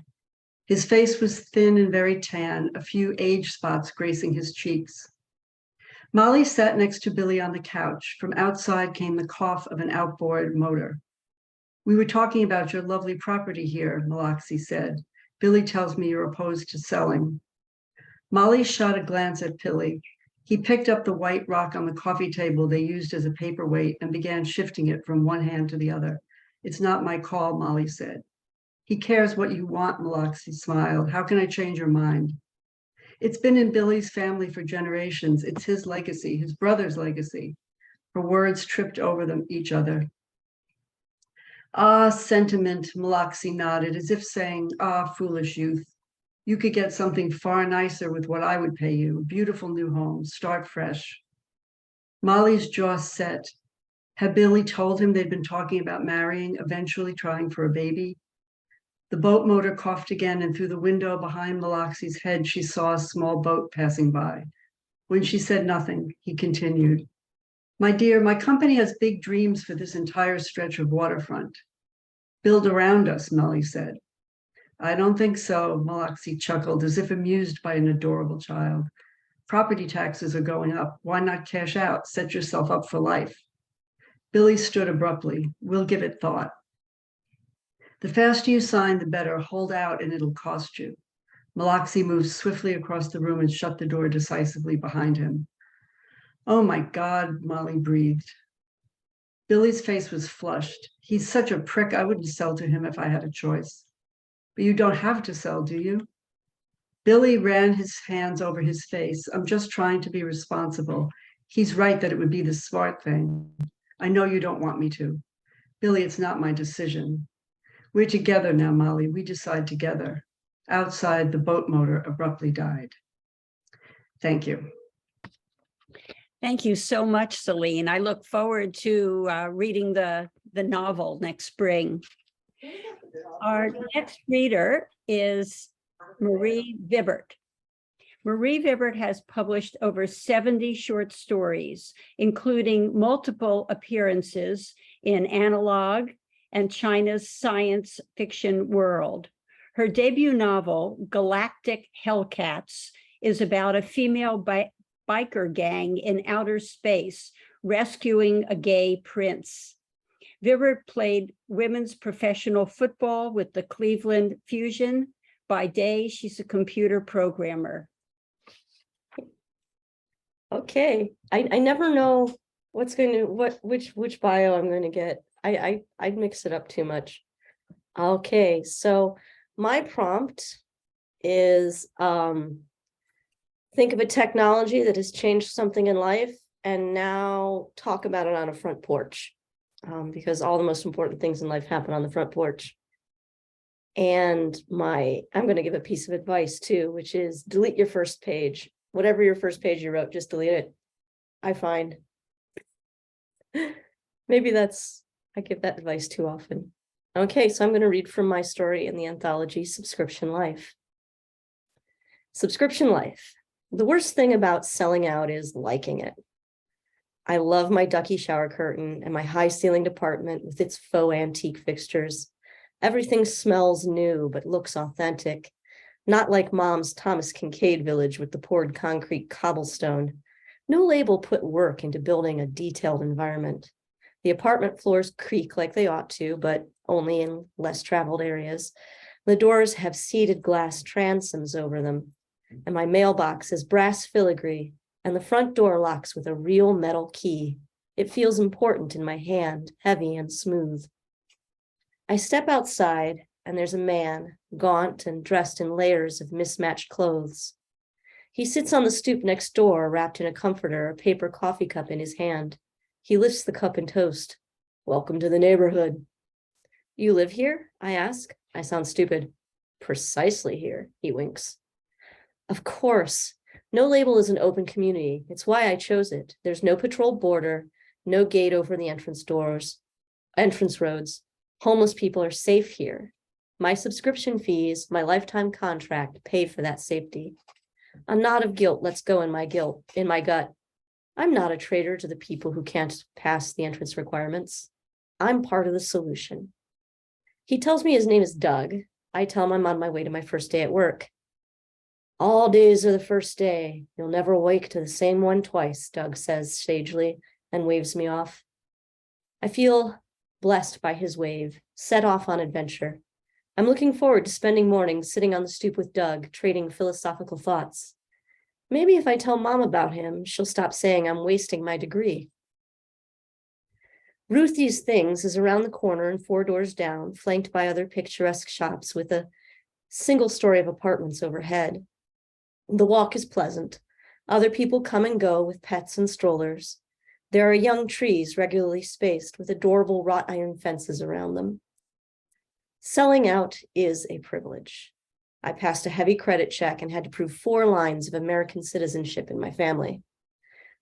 His face was thin and very tan, a few age spots gracing his cheeks. Molly sat next to Billy on the couch. From outside came the cough of an outboard motor. "We were talking about your lovely property here," Malaxi said. "Billy tells me you're opposed to selling." Molly shot a glance at Billy. He picked up the white rock on the coffee table they used as a paperweight and began shifting it from one hand to the other. "It's not my call," Molly said. "He cares what you want," Malaxi smiled. "How can I change your mind?" "It's been in Billy's family for generations. It's his legacy, his brother's legacy." Her words tripped over each other. "Ah, sentiment," Malaxi nodded, as if saying, "Ah, foolish youth. You could get something far nicer with what I would pay you. A beautiful new home, start fresh." Molly's jaw set. Had Billy told him they'd been talking about marrying, eventually trying for a baby? The boat motor coughed again, and through the window behind Malaxi's head, she saw a small boat passing by. When she said nothing, he continued, "My dear, my company has big dreams for this entire stretch of waterfront." "Build around us," Molly said. "I don't think so," Malaxi chuckled, as if amused by an adorable child. "Property taxes are going up. Why not cash out? Set yourself up for life." Billy stood abruptly. "We'll give it thought." "The faster you sign, the better. Hold out and it'll cost you." Malaxi moved swiftly across the room and shut the door decisively behind him. "Oh my God," Molly breathed. Billy's face was flushed. "He's such a prick. I wouldn't sell to him if I had a choice." "But you don't have to sell, do you?" Billy ran his hands over his face. "I'm just trying to be responsible. He's right that it would be the smart thing. I know you don't want me to. Billy, it's not my decision. We're together now, Molly. We decide together." Outside, the boat motor abruptly died. Thank you. Thank you so much, Céline. I look forward to reading the novel next spring. Our next reader is Marie Vibbert. Marie Vibbert has published over 70 short stories, including multiple appearances in Anthology and China's science fiction world. Her debut novel, Galactic Hellcats, is about a female biker gang in outer space rescuing a gay prince. Vibbert played women's professional football with the Cleveland Fusion. By day, she's a computer programmer. Okay, I never know which bio I'm going to get. I'd mix it up too much. Okay, so my prompt is think of a technology that has changed something in life and now talk about it on a front porch, because all the most important things in life happen on the front porch. And I'm going to give a piece of advice too, which is delete your first page. Whatever your first page you wrote, just delete it. I find maybe I give that advice too often. Okay, so I'm going to read from my story in the anthology Subscription Life. Subscription life. The worst thing about selling out is liking it. I love my ducky shower curtain and my high ceilinged apartment with its faux antique fixtures. Everything smells new but looks authentic. Not like Mom's Thomas Kincaid village with the poured concrete cobblestone. No label put work into building a detailed environment. The apartment floors creak like they ought to, but only in less traveled areas. The doors have seated glass transoms over them, and my mailbox is brass filigree, and the front door locks with a real metal key. It feels important in my hand, heavy and smooth. I step outside, and there's a man, gaunt and dressed in layers of mismatched clothes. He sits on the stoop next door, wrapped in a comforter, a paper coffee cup in his hand. He lifts the cup and toast. Welcome to the neighborhood. You live here? I ask. I sound stupid. Precisely here, he winks. Of course. No label is an open community. It's why I chose it. There's no patrolled border, no gate over the entrance roads. Homeless people are safe here. My subscription fees, my lifetime contract pay for that safety. A knot of guilt lets go in my gut. I'm not a traitor to the people who can't pass the entrance requirements. I'm part of the solution. He tells me his name is Doug. I tell him I'm on my way to my first day at work. All days are the first day. You'll never wake to the same one twice, Doug says sagely and waves me off. I feel blessed by his wave, set off on adventure. I'm looking forward to spending mornings sitting on the stoop with Doug, trading philosophical thoughts. Maybe if I tell Mom about him, she'll stop saying I'm wasting my degree. Ruthie's Things is around the corner and 4 doors down, flanked by other picturesque shops with a single story of apartments overhead. The walk is pleasant. Other people come and go with pets and strollers. There are young trees regularly spaced with adorable wrought iron fences around them. Selling out is a privilege. I passed a heavy credit check and had to prove 4 lines of American citizenship in my family.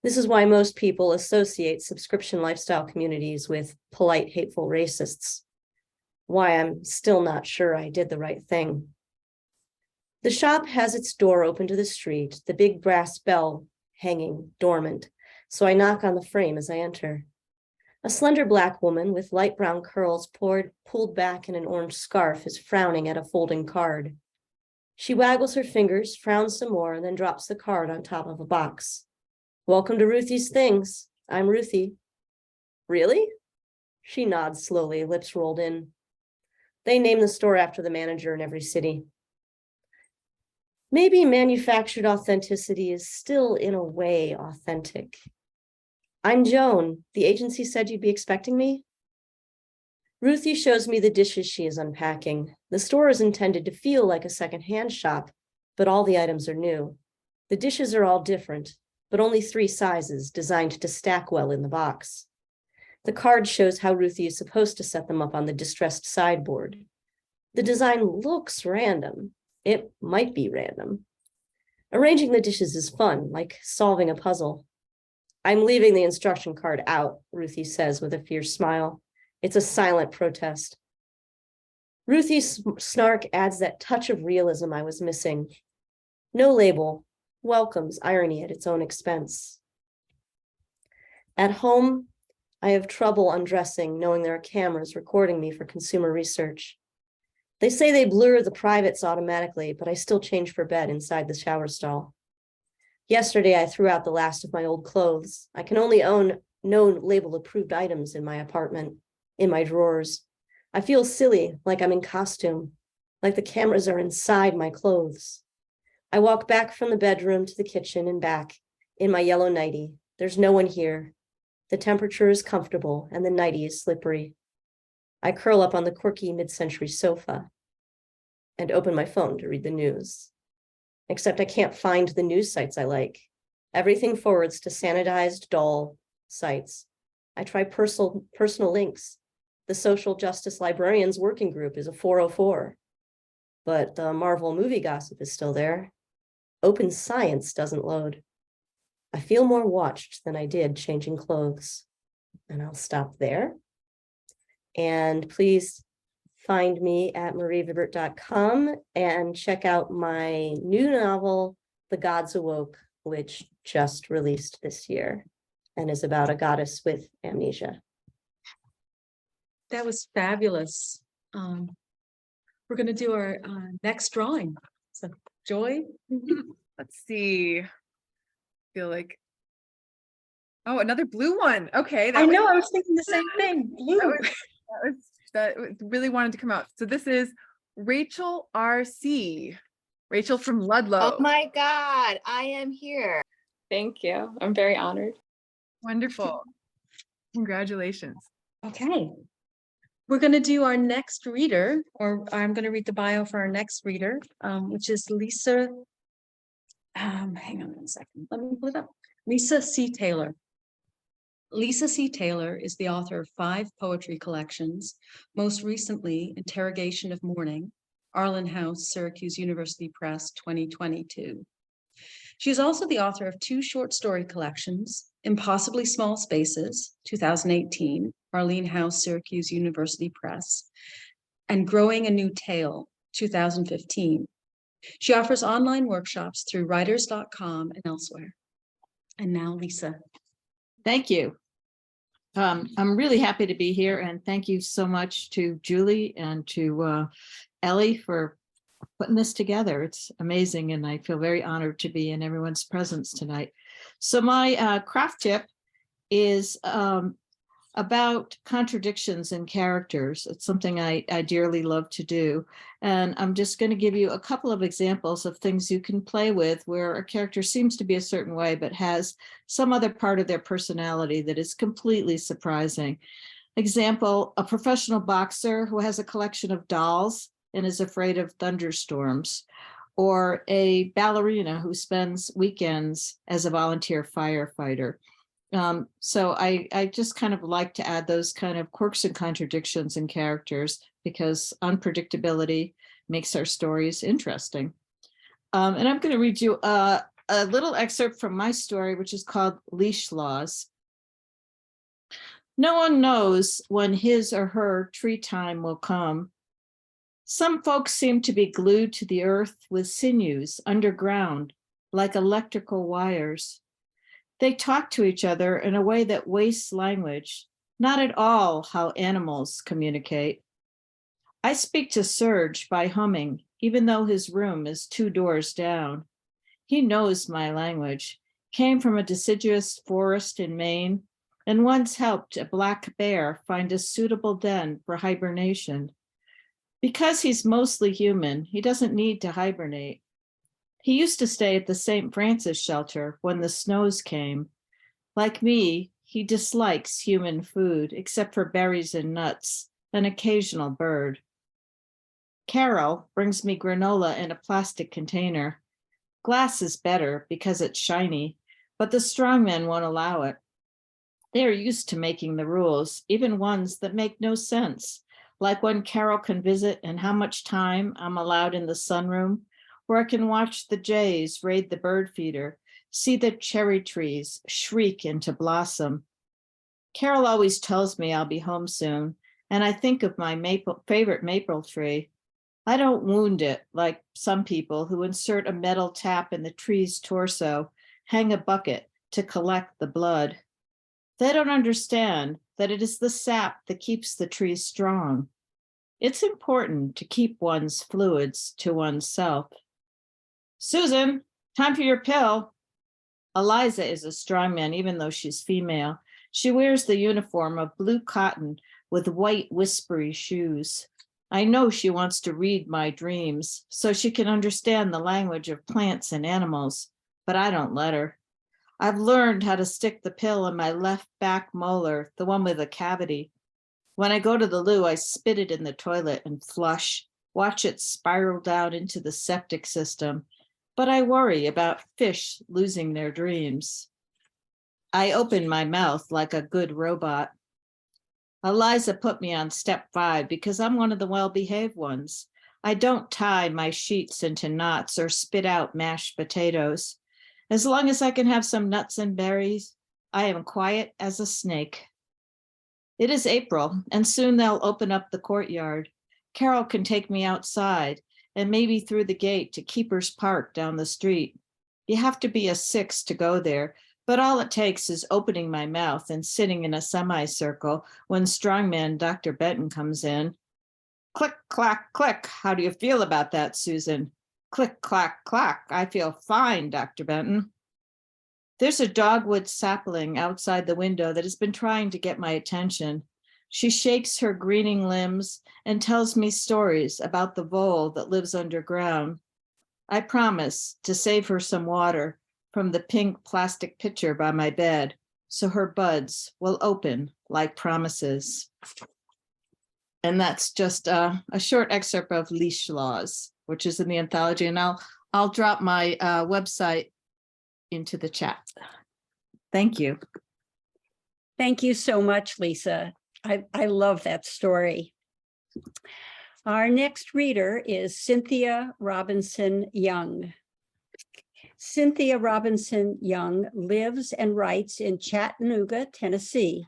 This is why most people associate subscription lifestyle communities with polite, hateful racists. Why I'm still not sure I did the right thing. The shop has its door open to the street, the big brass bell hanging dormant, so I knock on the frame as I enter. A slender black woman with light brown curls pulled back in an orange scarf is frowning at a folding card. She waggles her fingers, frowns some more, and then drops the card on top of a box. Welcome to Ruthie's Things. I'm Ruthie. Really? She nods slowly, lips rolled in. They name the store after the manager in every city. Maybe manufactured authenticity is still in a way authentic. I'm Joan. The agency said you'd be expecting me? Ruthie shows me the dishes she is unpacking. The store is intended to feel like a secondhand shop, but all the items are new. The dishes are all different, but only 3 sizes designed to stack well in the box. The card shows how Ruthie is supposed to set them up on the distressed sideboard. The design looks random. It might be random. Arranging the dishes is fun, like solving a puzzle. I'm leaving the instruction card out, Ruthie says with a fierce smile. It's a silent protest. Ruthie's snark adds that touch of realism I was missing. No label welcomes irony at its own expense. At home, I have trouble undressing, knowing there are cameras recording me for consumer research. They say they blur the privates automatically, but I still change for bed inside the shower stall. Yesterday, I threw out the last of my old clothes. I can only own known label-approved items in my apartment, in my drawers. I feel silly, like I'm in costume, like the cameras are inside my clothes. I walk back from the bedroom to the kitchen and back in my yellow nightie. There's no one here. The temperature is comfortable and the nightie is slippery. I curl up on the quirky mid-century sofa and open my phone to read the news. Except I can't find the news sites I like. Everything forwards to sanitized, dull sites. I try personal links. The Social Justice Librarians Working Group is a 404, but the Marvel movie gossip is still there. Open Science doesn't load. I feel more watched than I did changing clothes. And I'll stop there. And please find me at marievibbert.com and check out my new novel, The Gods Awoke, which just released this year and is about a goddess with amnesia. That was fabulous. We're going to do our next drawing. So, Joy? Let's see. Feel like, oh, another blue one. Okay. I know, I was thinking the same thing. Blue. That really wanted to come out. So this is Rachel RC. Rachel from Ludlow. Oh my God, I am here. Thank you. I'm very honored. Wonderful. Congratulations. Okay. We're going to do our next reader, or I'm going to read the bio for our next reader, which is Lisa. Hang on a second. Let me pull it up. Lisa C. Taylor. Lisa C. Taylor is the author of 5 poetry collections, most recently Interrogation of Morning, Arlen House, Syracuse University Press, 2022. She is also the author of 2 short story collections, Impossibly Small Spaces, 2018, Arlene House, Syracuse University Press, and Growing a New Tale, 2015. She offers online workshops through writers.com and elsewhere. And now, Lisa. Thank you. I'm really happy to be here, and thank you so much to Julie and to Ellie for putting this together. It's amazing, and I feel very honored to be in everyone's presence tonight. So my craft tip is about contradictions in characters. It's something I dearly love to do. And I'm just going to give you a couple of examples of things you can play with where a character seems to be a certain way, but has some other part of their personality that is completely surprising. Example, a professional boxer who has a collection of dolls and is afraid of thunderstorms, or a ballerina who spends weekends as a volunteer firefighter. So I just kind of like to add those kind of quirks and contradictions in characters because unpredictability makes our stories interesting. And I'm going to read you a little excerpt from my story, which is called Leash Laws. No one knows when his or her tree time will come. Some folks seem to be glued to the earth with sinews underground, like electrical wires. They talk to each other in a way that wastes language, not at all how animals communicate. I speak to Serge by humming, even though his room is 2 doors down. He knows my language, came from a deciduous forest in Maine, and once helped a black bear find a suitable den for hibernation. Because he's mostly human, he doesn't need to hibernate. He used to stay at the St. Francis shelter when the snows came. Like me, he dislikes human food, except for berries and nuts, an occasional bird. Carol brings me granola in a plastic container. Glass is better because it's shiny, but the strongmen won't allow it. They are used to making the rules, even ones that make no sense, like when Carol can visit and how much time I'm allowed in the sunroom, where I can watch the jays raid the bird feeder, see the cherry trees shriek into blossom. Carol always tells me I'll be home soon, and I think of my favorite maple tree. I don't wound it like some people who insert a metal tap in the tree's torso, hang a bucket to collect the blood. They don't understand that it is the sap that keeps the tree strong. It's important to keep one's fluids to oneself. Susan, time for your pill. Eliza is a strongman, even though she's female. She wears the uniform of blue cotton with white whispery shoes. I know she wants to read my dreams so she can understand the language of plants and animals, but I don't let her. I've learned how to stick the pill in my left back molar, the one with a cavity. When I go to the loo, I spit it in the toilet and flush, watch it spiral down into the septic system. But I worry about fish losing their dreams. I open my mouth like a good robot. Eliza put me on step 5 because I'm one of the well-behaved ones. I don't tie my sheets into knots or spit out mashed potatoes. As long as I can have some nuts and berries, I am quiet as a snake. It is April, and soon they'll open up the courtyard. Carol can take me outside and maybe through the gate to Keeper's Park down the street. You have to be a 6 to go there, but all it takes is opening my mouth and sitting in a semicircle when strongman Dr. Benton comes in. Click, clack, click. How do you feel about that, Susan? Click, clack, clack. I feel fine, Dr. Benton. There's a dogwood sapling outside the window that has been trying to get my attention. She shakes her greening limbs and tells me stories about the vole that lives underground. I promise to save her some water from the pink plastic pitcher by my bed, so her buds will open like promises. And that's just a short excerpt of Leash Laws, which is in the anthology, and I'll drop my website into the chat. Thank you. Thank you so much, Lisa. I love that story. Our next reader is Cynthia Robinson Young. Cynthia Robinson Young lives and writes in Chattanooga, Tennessee.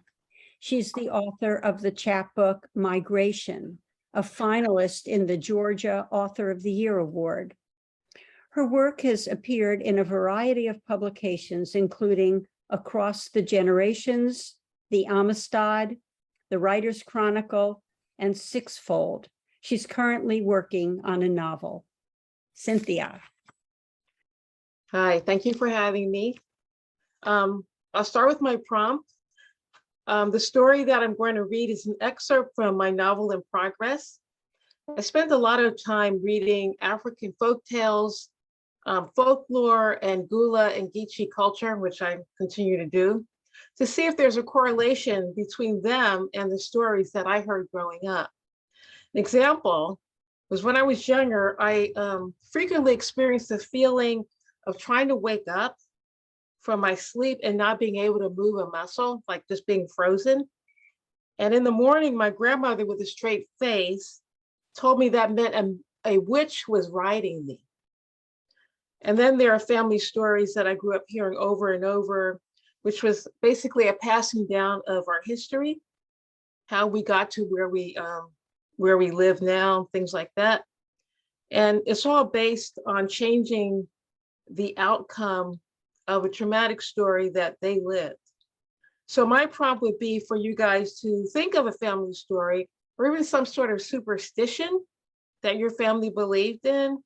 She's the author of the chapbook Migration, a finalist in the Georgia Author of the Year Award. Her work has appeared in a variety of publications, including Across the Generations, The Amistad, The Writer's Chronicle, and Sixfold. She's currently working on a novel. Cynthia. Hi, thank you for having me. I'll start with my prompt. The story that I'm going to read is an excerpt from my novel in progress. I spent a lot of time reading African folktales, folklore, and Gula and Geechee culture, which I continue to do, to see if there's a correlation between them and the stories that I heard growing up. An example was when I was younger, I frequently experienced the feeling of trying to wake up from my sleep and not being able to move a muscle, like just being frozen. And in the morning, my grandmother with a straight face told me that meant a witch was riding me. And then there are family stories that I grew up hearing over and over, which was basically a passing down of our history, how we got to where we live now, things like that. And it's all based on changing the outcome of a traumatic story that they lived. So my prompt would be for you guys to think of a family story or even some sort of superstition that your family believed in,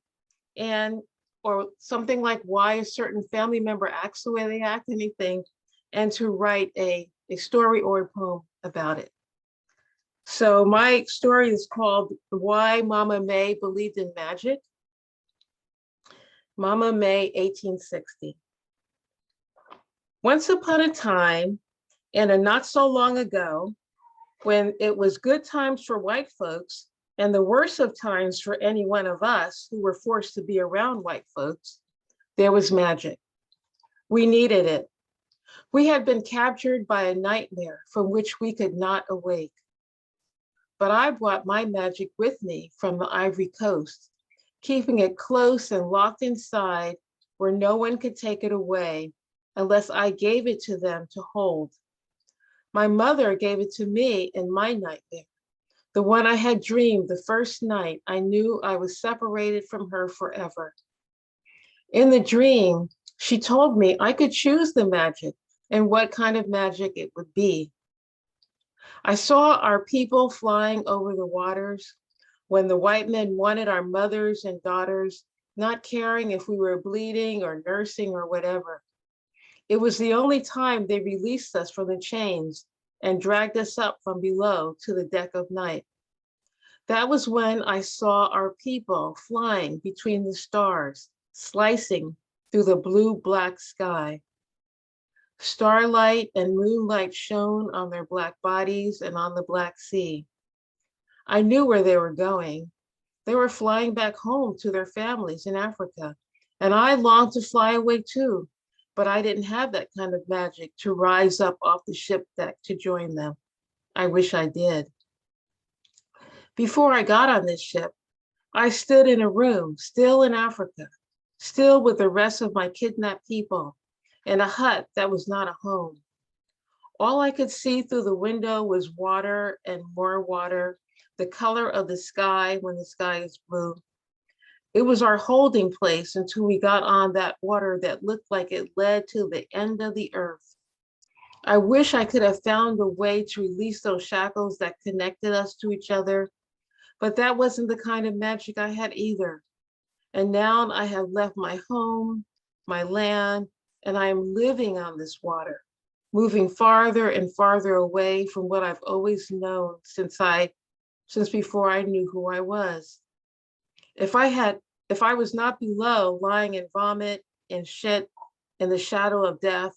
and or something like why a certain family member acts the way they act, anything, and to write a story or a poem about it. So my story is called Why Mama May Believed in Magic. Mama May, 1860. Once upon a time, and a not so long ago, when it was good times for white folks and the worst of times for any one of us who were forced to be around white folks, there was magic. We needed it. We had been captured by a nightmare from which we could not awake. But I brought my magic with me from the Ivory Coast, keeping it close and locked inside where no one could take it away unless I gave it to them to hold. My mother gave it to me in my nightmare, the one I had dreamed the first night I knew I was separated from her forever. In the dream, she told me I could choose the magic and what kind of magic it would be. I saw our people flying over the waters, when the white men wanted our mothers and daughters, not caring if we were bleeding or nursing or whatever. It was the only time they released us from the chains and dragged us up from below to the deck of night. That was when I saw our people flying between the stars, slicing through the blue-black sky. Starlight and moonlight shone on their black bodies and on the Black Sea. I knew where they were going. They were flying back home to their families in Africa, and I longed to fly away too, but I didn't have that kind of magic to rise up off the ship deck to join them. I wish I did. Before I got on this ship, I stood in a room, still in Africa, still with the rest of my kidnapped people, in a hut that was not a home. All I could see through the window was water and more water, the color of the sky when the sky is blue. It was our holding place until we got on that water that looked like it led to the end of the earth. I wish I could have found a way to release those shackles that connected us to each other, but that wasn't the kind of magic I had either. And now I have left my home, my land, and I am living on this water, moving farther and farther away from what I've always known since before I knew who I was. If I was not below, lying in vomit and shit in the shadow of death,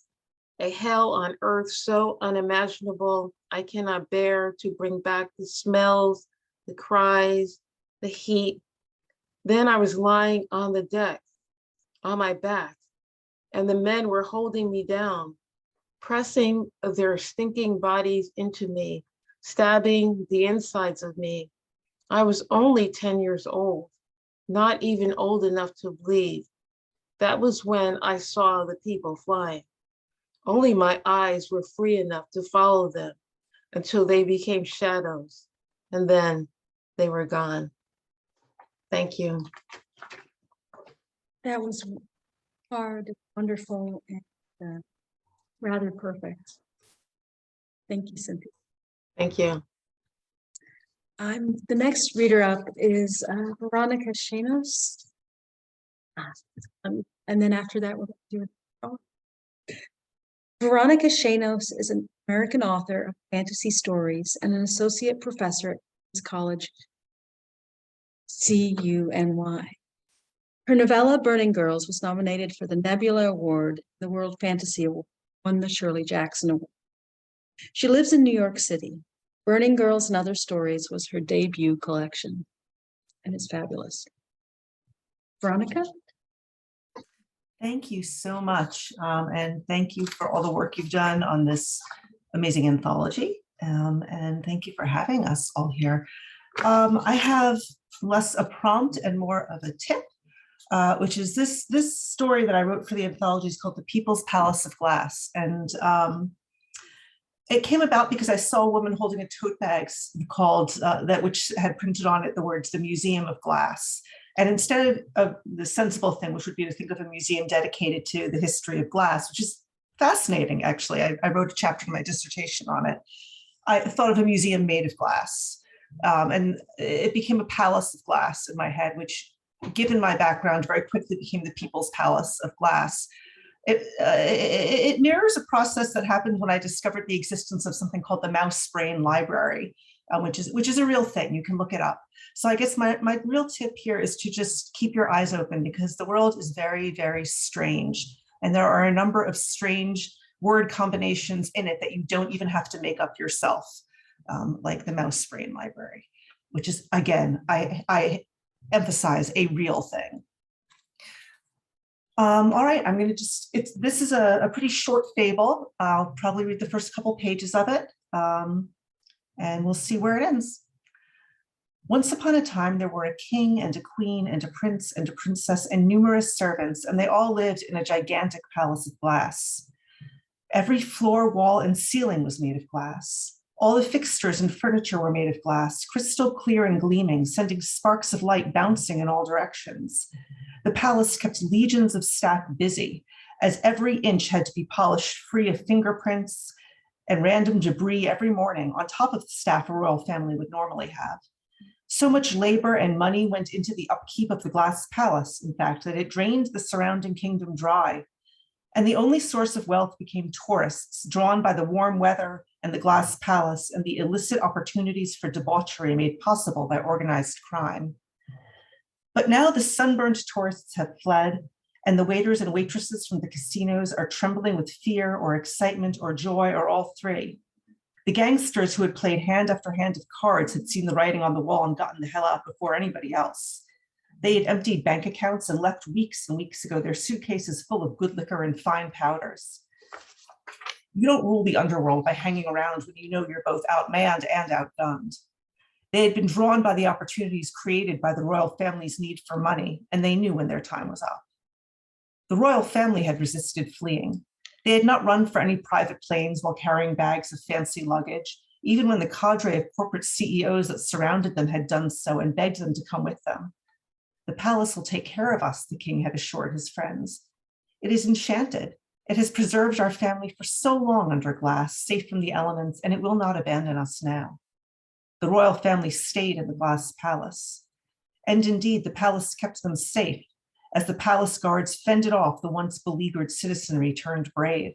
a hell on earth so unimaginable, I cannot bear to bring back the smells, the cries, the heat. Then I was lying on the deck, on my back, and the men were holding me down, pressing their stinking bodies into me, stabbing the insides of me. I was only 10 years old, not even old enough to bleed. That was when I saw the people flying. Only my eyes were free enough to follow them until they became shadows, and then they were gone. Thank you. That was hard, wonderful, and rather perfect. Thank you, Cynthia. Thank you. The next reader up is Veronica Schanoes. And then after that, we'll do it. Veronica Schanoes is an American author of fantasy stories and an associate professor at King's College, CUNY. Her novella, Burning Girls, was nominated for the Nebula Award, the World Fantasy Award, won the Shirley Jackson Award. She lives in New York City. Burning Girls and Other Stories was her debut collection, and it's fabulous. Veronica? Thank you so much. And thank you for all the work you've done on this amazing anthology. And thank you for having us all here. I have less a prompt and more of a tip, which is this story that I wrote for the anthology is called The People's Palace of Glass. And it came about because I saw a woman holding a tote bag called which had printed on it the words, the Museum of Glass. And instead of the sensible thing, which would be to think of a museum dedicated to the history of glass, which is fascinating, actually. I wrote a chapter in my dissertation on it. I thought of a museum made of glass. And it became a palace of glass in my head, which, given my background, very quickly became the People's Palace of Glass. It mirrors a process that happened when I discovered the existence of something called the Mouse Brain Library, which is a real thing. You can look it up. So I guess my real tip here is to just keep your eyes open, because the world is very, very strange. And there are a number of strange word combinations in it that you don't even have to make up yourself, like the Mouse Brain Library, which is, again, I emphasize, a real thing. All right, I'm going to this is a pretty short fable. I'll probably read the first couple pages of it, and we'll see where it ends. Once upon a time, there were a king and a queen and a prince and a princess and numerous servants, and they all lived in a gigantic palace of glass. Every floor, wall, and ceiling was made of glass. All the fixtures and furniture were made of glass, crystal clear and gleaming, sending sparks of light bouncing in all directions. The palace kept legions of staff busy, as every inch had to be polished free of fingerprints and random debris every morning on top of the staff a royal family would normally have. So much labor and money went into the upkeep of the glass palace, in fact, that it drained the surrounding kingdom dry. And the only source of wealth became tourists drawn by the warm weather and the glass palace and the illicit opportunities for debauchery made possible by organized crime. But now the sunburned tourists have fled, and the waiters and waitresses from the casinos are trembling with fear or excitement or joy or all three. The gangsters who had played hand after hand of cards had seen the writing on the wall and gotten the hell out before anybody else. They had emptied bank accounts and left weeks and weeks ago their suitcases full of good liquor and fine powders. You don't rule the underworld by hanging around when you know you're both outmanned and outgunned. They had been drawn by the opportunities created by the royal family's need for money, and they knew when their time was up. The royal family had resisted fleeing. They had not run for any private planes while carrying bags of fancy luggage, even when the cadre of corporate CEOs that surrounded them had done so and begged them to come with them. The palace will take care of us, the king had assured his friends. It is enchanted. It has preserved our family for so long under glass, safe from the elements, and it will not abandon us now. The royal family stayed in the glass palace. And indeed, the palace kept them safe, as the palace guards fended off the once beleaguered citizenry turned brave.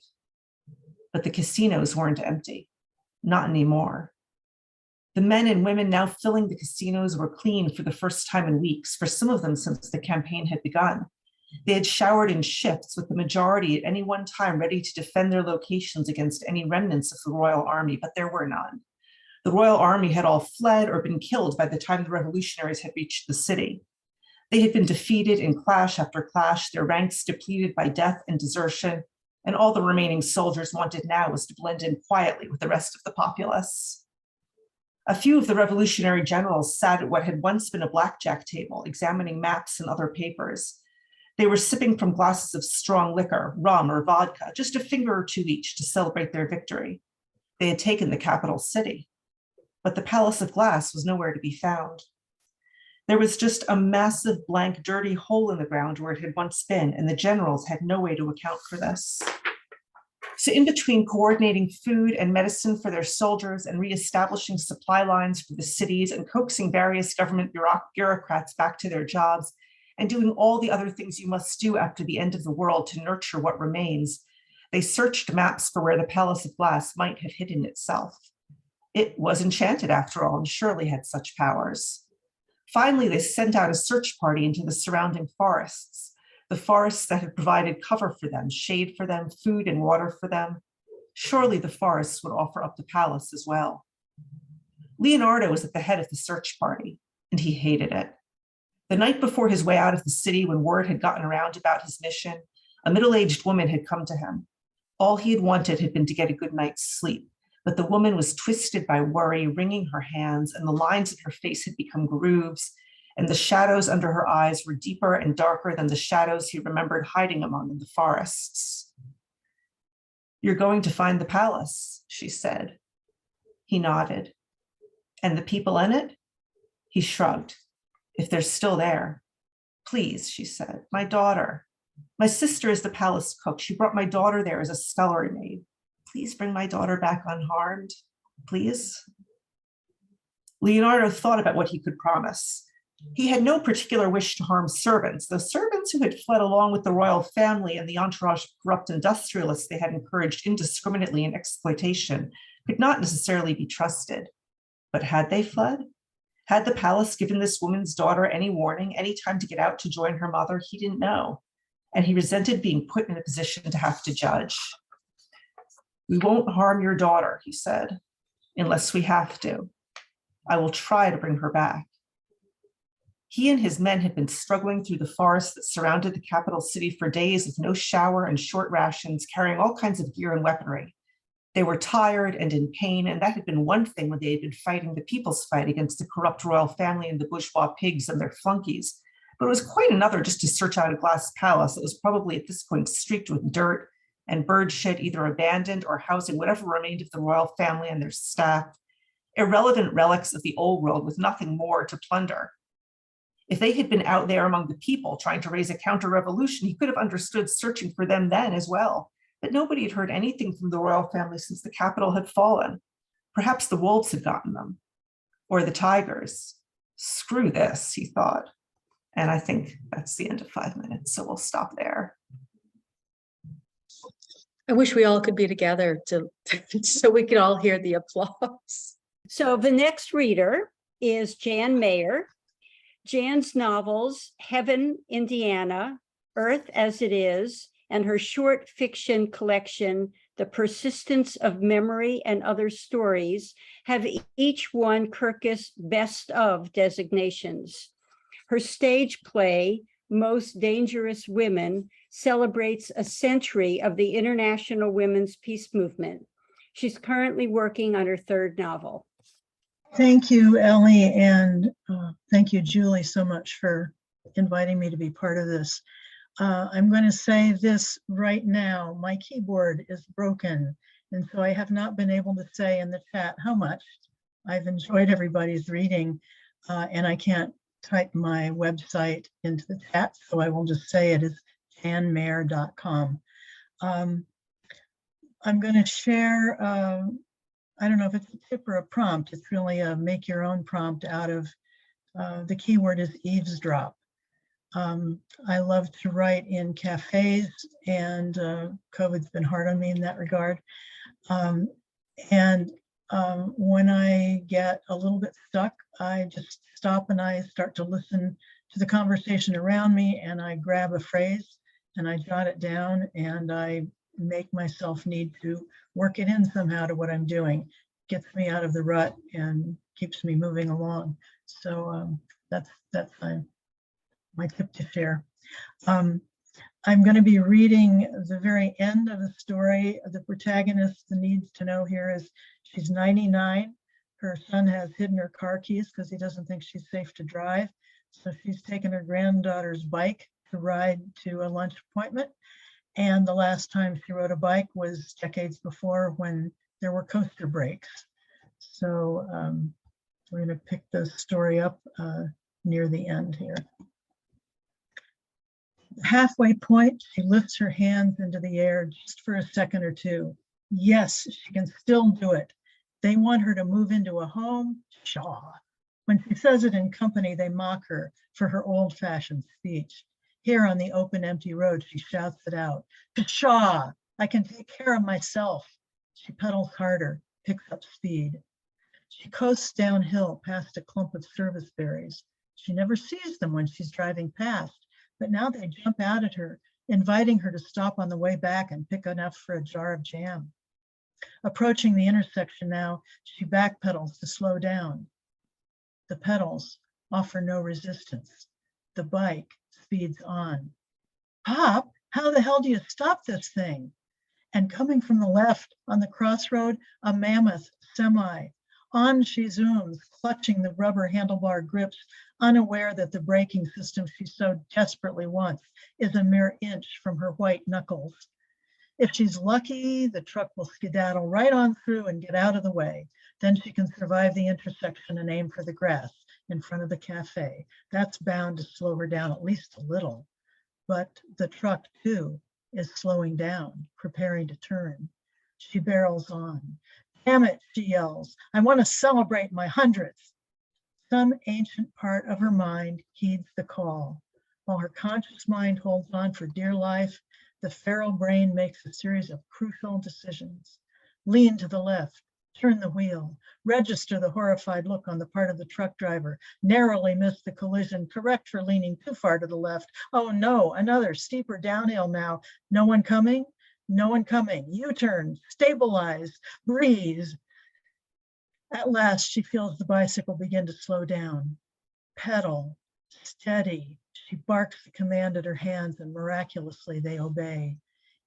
But the casinos weren't empty, not anymore. The men and women now filling the casinos were clean for the first time in weeks, for some of them since the campaign had begun. They had showered in shifts, with the majority at any one time ready to defend their locations against any remnants of the royal army, but there were none. The royal army had all fled or been killed by the time the revolutionaries had reached the city. They had been defeated in clash after clash, their ranks depleted by death and desertion, and all the remaining soldiers wanted now was to blend in quietly with the rest of the populace. A few of the revolutionary generals sat at what had once been a blackjack table, examining maps and other papers. They were sipping from glasses of strong liquor, rum or vodka, just a finger or two each to celebrate their victory. They had taken the capital city, but the Palace of Glass was nowhere to be found. There was just a massive blank, dirty hole in the ground where it had once been, and the generals had no way to account for this. So in between coordinating food and medicine for their soldiers and reestablishing supply lines for the cities and coaxing various government bureaucrats back to their jobs and doing all the other things you must do after the end of the world to nurture what remains, they searched maps for where the Palace of Glass might have hidden itself. It was enchanted after all and surely had such powers. Finally, they sent out a search party into the surrounding forests, the forests that had provided cover for them, shade for them, food and water for them. Surely the forests would offer up the palace as well. Leonardo was at the head of the search party, and he hated it. The night before his way out of the city, when word had gotten around about his mission, a middle-aged woman had come to him. All he had wanted had been to get a good night's sleep, but the woman was twisted by worry, wringing her hands, and the lines of her face had become grooves, and the shadows under her eyes were deeper and darker than the shadows he remembered hiding among in the forests. "You're going to find the palace," she said. He nodded. "And the people in it?" He shrugged. "If they're still there." "Please," she said, "my daughter. My sister is the palace cook. She brought my daughter there as a scullery maid. Please bring my daughter back unharmed, please." Leonardo thought about what he could promise. He had no particular wish to harm servants. The servants who had fled along with the royal family and the entourage of corrupt industrialists they had encouraged indiscriminately in exploitation could not necessarily be trusted. But had they fled? Had the palace given this woman's daughter any warning, any time to get out to join her mother? He didn't know. And he resented being put in a position to have to judge. "We won't harm your daughter," he said, "unless we have to. I will try to bring her back." He and his men had been struggling through the forest that surrounded the capital city for days with no shower and short rations, carrying all kinds of gear and weaponry. They were tired and in pain, and that had been one thing when they had been fighting the people's fight against the corrupt royal family and the bourgeois pigs and their flunkies. But it was quite another just to search out a glass palace that was probably at this point streaked with dirt and bird shit, either abandoned or housing whatever remained of the royal family and their staff, irrelevant relics of the old world with nothing more to plunder. If they had been out there among the people trying to raise a counter-revolution, he could have understood searching for them then as well. But nobody had heard anything from the royal family since the capital had fallen. Perhaps the wolves had gotten them, or the tigers. Screw this, he thought. And I think that's the end of 5 minutes, so we'll stop there. I wish we all could be together to so we could all hear the applause. So the next reader is Jan Maher. Jan's novels, Heaven, Indiana, Earth as It Is, and her short fiction collection, The Persistence of Memory and Other Stories, have each won Kirkus Best Of designations. Her stage play, Most Dangerous Women, celebrates a century of the international women's peace movement. She's currently working on her third novel. Thank you, Ellie, and thank you, Julie, so much for inviting me to be part of this. I'm going to say this right now. My keyboard is broken, and so I have not been able to say in the chat how much I've enjoyed everybody's reading, and I can't type my website into the chat, so I will just say it is janmaher.com. I'm going to share, I don't know if it's a tip or a prompt. It's really a make your own prompt out of, the keyword is eavesdrop. I love to write in cafes, and COVID's been hard on me in that regard. When I get a little bit stuck, I just stop and I start to listen to the conversation around me, and I grab a phrase and I jot it down, and I make myself need to work it in somehow to what I'm doing. Gets me out of the rut and keeps me moving along. So that's my tip to share. I'm going to be reading the very end of the story. The protagonist needs to know here is she's 99. Her son has hidden her car keys because he doesn't think she's safe to drive. So she's taken her granddaughter's bike to ride to a lunch appointment. And the last time she rode a bike was decades before, when there were coaster brakes. So we're going to pick the story up near the end here. Halfway point, she lifts her hands into the air just for a second or two. Yes, she can still do it. They want her to move into a home. Pshaw. When she says it in company, they mock her for her old-fashioned speech. Here on the open, empty road, she shouts it out. Pshaw, I can take care of myself. She pedals harder, picks up speed. She coasts downhill past a clump of service berries. She never sees them when she's driving past, but now they jump out at her, inviting her to stop on the way back and pick enough for a jar of jam. Approaching the intersection now, she backpedals to slow down. The pedals offer no resistance. The bike speeds on. Pop, how the hell do you stop this thing? And coming from the left on the crossroad, a mammoth semi. On she zooms, clutching the rubber handlebar grips, unaware that the braking system she so desperately wants is a mere inch from her white knuckles. If she's lucky, the truck will skedaddle right on through and get out of the way. Then she can survive the intersection and aim for the grass in front of the cafe. That's bound to slow her down at least a little. But the truck, too, is slowing down, preparing to turn. She barrels on. Damn it, she yells. I want to celebrate my 100th. Some ancient part of her mind heeds the call. While her conscious mind holds on for dear life, the feral brain makes a series of crucial decisions. Lean to the left, turn the wheel, register the horrified look on the part of the truck driver, narrowly miss the collision, correct for leaning too far to the left. Oh no, another steeper downhill now. No one coming? No one coming. U-turn, stabilize, breathe. At last, she feels the bicycle begin to slow down. Pedal, steady. She barks the command at her hands, and miraculously they obey.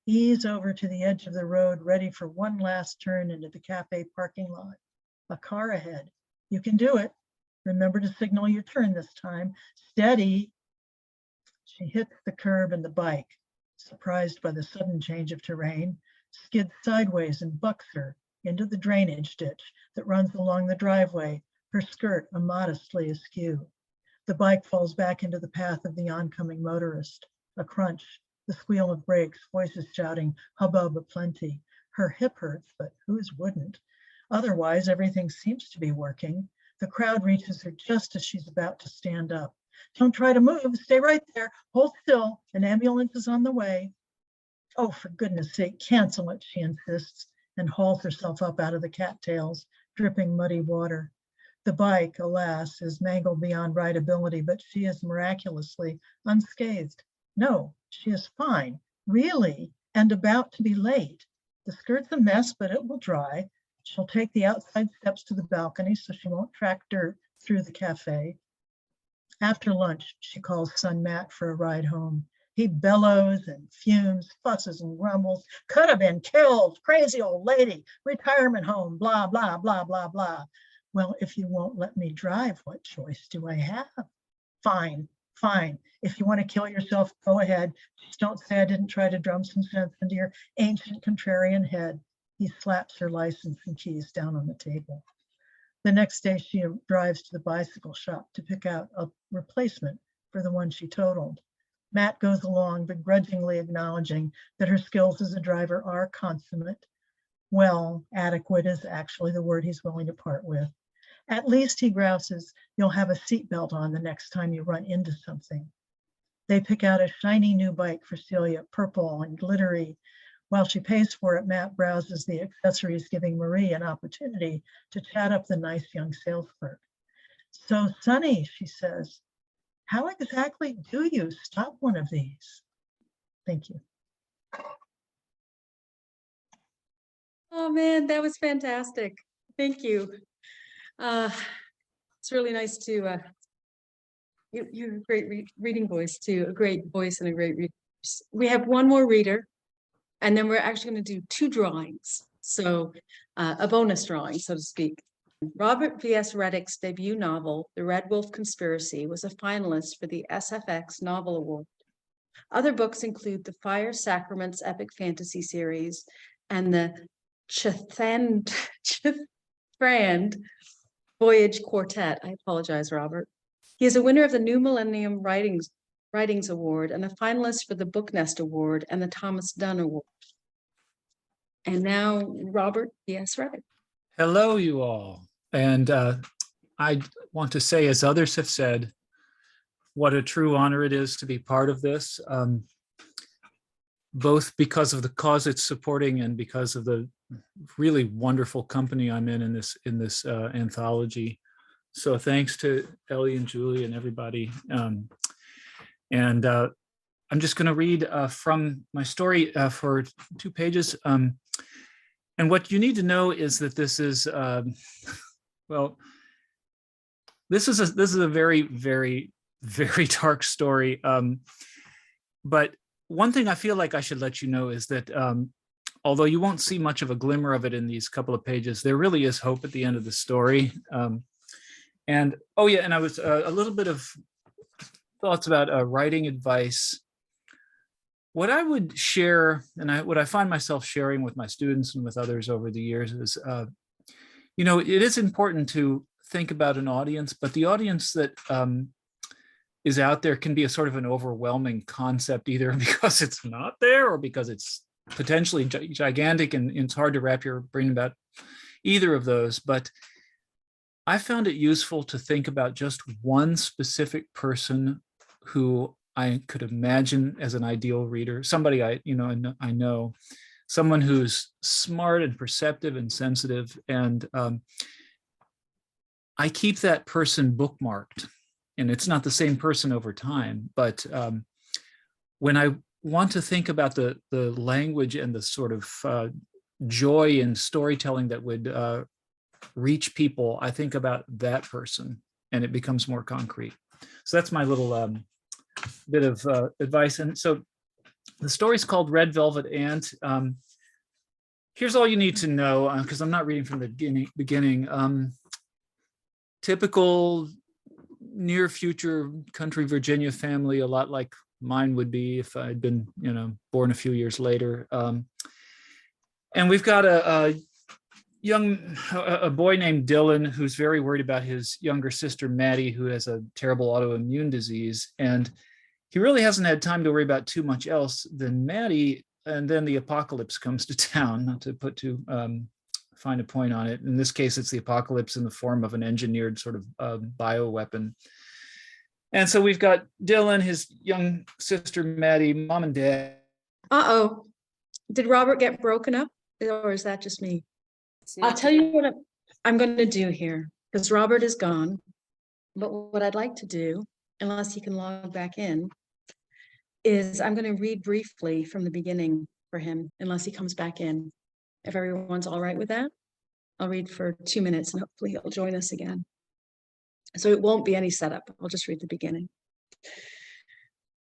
Ease over to the edge of the road, ready for one last turn into the cafe parking lot. A car ahead. You can do it. Remember to signal your turn this time. Steady. She hits the curb and the bike, surprised by the sudden change of terrain, skids sideways and bucks her into the drainage ditch that runs along the driveway, her skirt immodestly askew. The bike falls back into the path of the oncoming motorist. A crunch, the squeal of brakes, voices shouting, hubbub aplenty. Her hip hurts, but whose wouldn't? Otherwise, everything seems to be working. The crowd reaches her just as she's about to stand up. Don't try to move, stay right there, hold still, an ambulance is on the way. Oh, for goodness sake, cancel it, she insists, and hauls herself up out of the cattails, dripping muddy water. The bike, alas, is mangled beyond rideability, but she is miraculously unscathed. No, she is fine, really, and about to be late. The skirt's a mess, but it will dry. She'll take the outside steps to the balcony so she won't track dirt through the cafe. After lunch, she calls son Matt for a ride home. He bellows and fumes, fusses and grumbles. Could have been killed, crazy old lady, retirement home, blah, blah, blah, blah, blah. Well, if you won't let me drive, what choice do I have? Fine, fine. If you want to kill yourself, go ahead. Just don't say I didn't try to drum some sense into your ancient contrarian head. He slaps her license and keys down on the table. The next day, she drives to the bicycle shop to pick out a replacement for the one she totaled. Matt goes along, begrudgingly acknowledging that her skills as a driver are consummate. Well, adequate is actually the word he's willing to part with. At least, he grouses, you'll have a seatbelt on the next time you run into something. They pick out a shiny new bike for Celia, purple and glittery. While she pays for it, Matt browses the accessories, giving Marie an opportunity to chat up the nice young sales clerk. So, Sonny, she says, how exactly do you stop one of these? Thank you. Oh man, that was fantastic. Thank you. It's really nice to, you have a great reading voice too, a great voice and a great reader. We have one more reader, and then we're actually going to do 2 drawings. So a bonus drawing, so to speak. Robert V.S. Redick's debut novel, The Red Wolf Conspiracy, was a finalist for the SFX Novel Award. Other books include the Fire Sacraments epic fantasy series and the Chithrand Voyage Quartet. I apologize, Robert. He is a winner of the New Millennium Writings Award and a finalist for the Book Nest Award and the Thomas Dunn Award. And now, Robert V.S. Redick. Hello, you all. And I want to say, as others have said, what a true honor it is to be part of this, both because of the cause it's supporting and because of the really wonderful company I'm in this anthology. So thanks to Ellie and Julie and everybody. I'm just going to read from my story for 2 pages. And what you need to know is that this is, well, this is a very, very, very dark story. But one thing I feel like I should let you know is that although you won't see much of a glimmer of it in these couple of pages, there really is hope at the end of the story. And oh yeah, and I was a little bit of thoughts about writing advice. What I would share, and what I find myself sharing with my students and with others over the years is, you know, it is important to think about an audience, but the audience that is out there can be a sort of an overwhelming concept, either because it's not there or because it's potentially gigantic and it's hard to wrap your brain about either of those. But I found it useful to think about just one specific person who I could imagine as an ideal reader, somebody I know, someone who's smart and perceptive and sensitive. And I keep that person bookmarked, and it's not the same person over time. But when I want to think about the language and the sort of joy in storytelling that would reach people, I think about that person, and it becomes more concrete. So that's my little bit of advice. And so the story's called Red Velvet Ant. Here's all you need to know, because I'm not reading from the beginning. Typical near future country Virginia family, a lot like mine would be if I'd been, born a few years later. And we've got a boy named Dylan who's very worried about his younger sister Maddie, who has a terrible autoimmune disease, and he really hasn't had time to worry about too much else than Maddie. And then the apocalypse comes to town, not to put too fine a point on it. In this case, it's the apocalypse in the form of an engineered sort of bioweapon. And so we've got Dylan, his young sister, Maddie, mom and dad. Uh-oh. Did Robert get broken up? Or is that just me? I'll tell you what I'm going to do here, because Robert is gone. But what I'd like to do, unless he can log back in, is I'm going to read briefly from the beginning for him, unless he comes back in. If everyone's all right with that, I'll read for 2 minutes and hopefully he'll join us again. So it won't be any setup. I'll just read the beginning.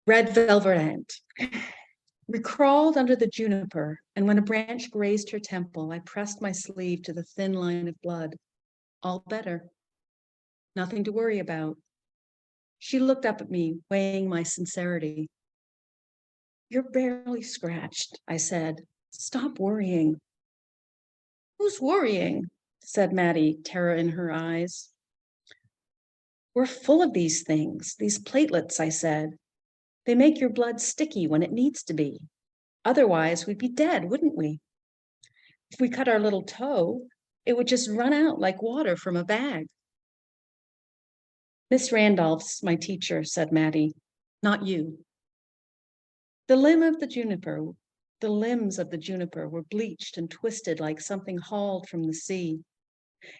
Red velvet ant. We crawled under the juniper, and when a branch grazed her temple, I pressed my sleeve to the thin line of blood. All better. Nothing to worry about. She looked up at me, weighing my sincerity. You're barely scratched, I said. Stop worrying. Who's worrying? Said Maddie, terror in her eyes. We're full of these things, these platelets, I said. They make your blood sticky when it needs to be. Otherwise, we'd be dead, wouldn't we? If we cut our little toe, it would just run out like water from a bag. Miss Randolph's my teacher, said Maddie, not you. The limbs of the juniper were bleached and twisted like something hauled from the sea.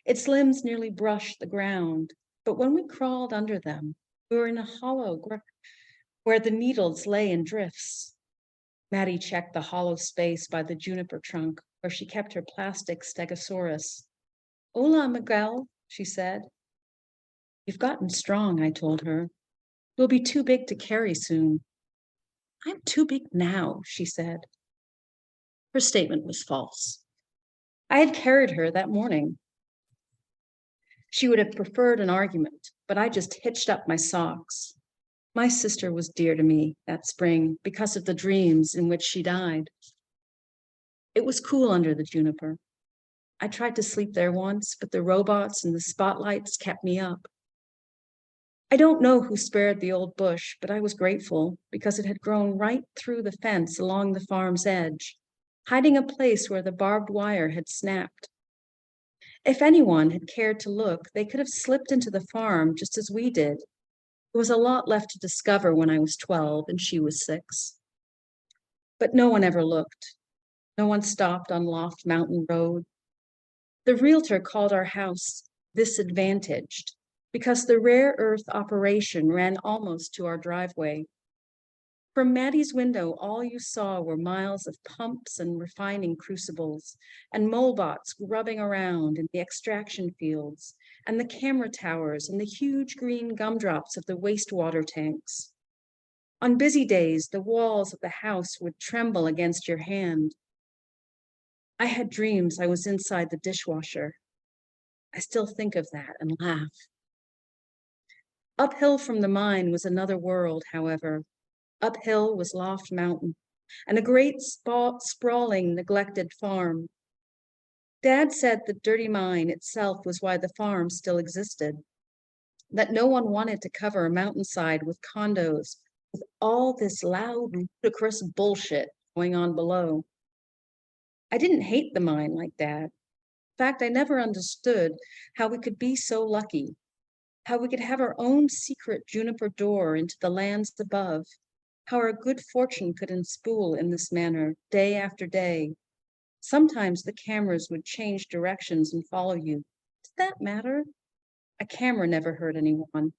Its limbs nearly brushed the ground, but when we crawled under them, we were in a hollow where the needles lay in drifts. Maddie checked the hollow space by the juniper trunk where she kept her plastic stegosaurus. Hola, Miguel, she said. You've gotten strong, I told her. We'll be too big to carry soon. I'm too big now, she said. Her statement was false. I had carried her that morning. She would have preferred an argument, but I just hitched up my socks. My sister was dear to me that spring because of the dreams in which she died. It was cool under the juniper. I tried to sleep there once, but the robots and the spotlights kept me up. I don't know who spared the old bush, but I was grateful because it had grown right through the fence along the farm's edge, hiding a place where the barbed wire had snapped. If anyone had cared to look, they could have slipped into the farm just as we did. There was a lot left to discover when I was 12 and she was 6. But no one ever looked. No one stopped on Loft Mountain Road. The realtor called our house disadvantaged because the rare earth operation ran almost to our driveway. From Maddie's window, all you saw were miles of pumps and refining crucibles and molebots grubbing around in the extraction fields and the camera towers and the huge green gumdrops of the wastewater tanks. On busy days, the walls of the house would tremble against your hand. I had dreams I was inside the dishwasher. I still think of that and laugh. Uphill from the mine was another world, however. Uphill was Loft Mountain and a great sprawling neglected farm. Dad said the dirty mine itself was why the farm still existed, that no one wanted to cover a mountainside with condos with all this loud, ludicrous bullshit going on below. I didn't hate the mine like Dad. In fact, I never understood how we could be so lucky, how we could have our own secret juniper door into the lands above, how our good fortune could unspool in this manner day after day. Sometimes the cameras would change directions and follow you. Did that matter? A camera never hurt anyone,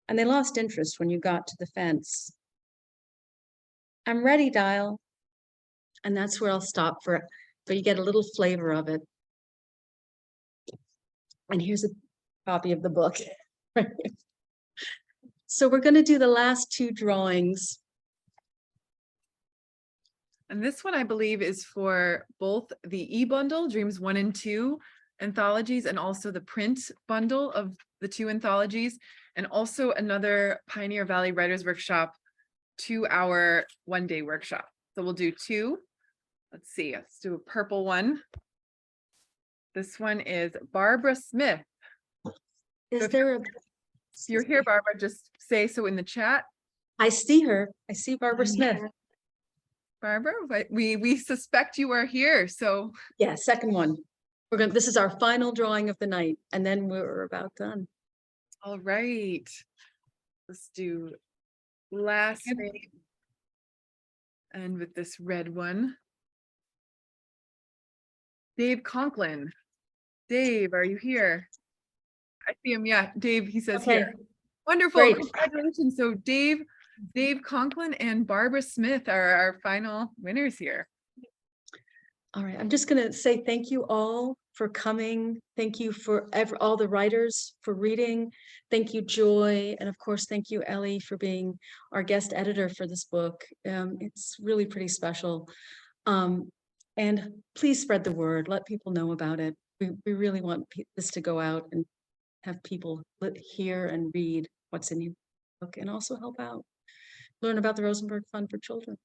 and they lost interest when you got to the fence. I'm ready, Dial. And that's where I'll stop so you get a little flavor of it. And here's a copy of the book. So we're going to do the last 2 drawings. And this one, I believe, is for both the e-bundle, Dreams 1 and 2 anthologies, and also the print bundle of the 2 anthologies, and also another Pioneer Valley Writers Workshop 2-hour one-day workshop. So we'll do 2. Let's see, let's do a purple one. This one is Barbara Smith. Is there a... If you're here, Barbara, just say so in the chat. I see her. I see Barbara Smith. Barbara, we suspect you are here, so. Yeah, second one. This is our final drawing of the night, and then we're about done. All right. Let's do last name. And with this red one. Dave Conklin. Dave, are you here? I see him. Yeah, Dave, he says Okay. here. Wonderful. Great. Congratulations. So Dave Conklin and Barbara Smith are our final winners here. All right, I'm just going to say thank you all for coming. Thank you for all the writers for reading. Thank you, Joy. And of course, thank you, Ellie, for being our guest editor for this book. It's really pretty special. And please spread the word. Let people know about it. We really want this to go out and have people hear and read what's in your book and also help out. Learn about the Rosenberg Fund for Children.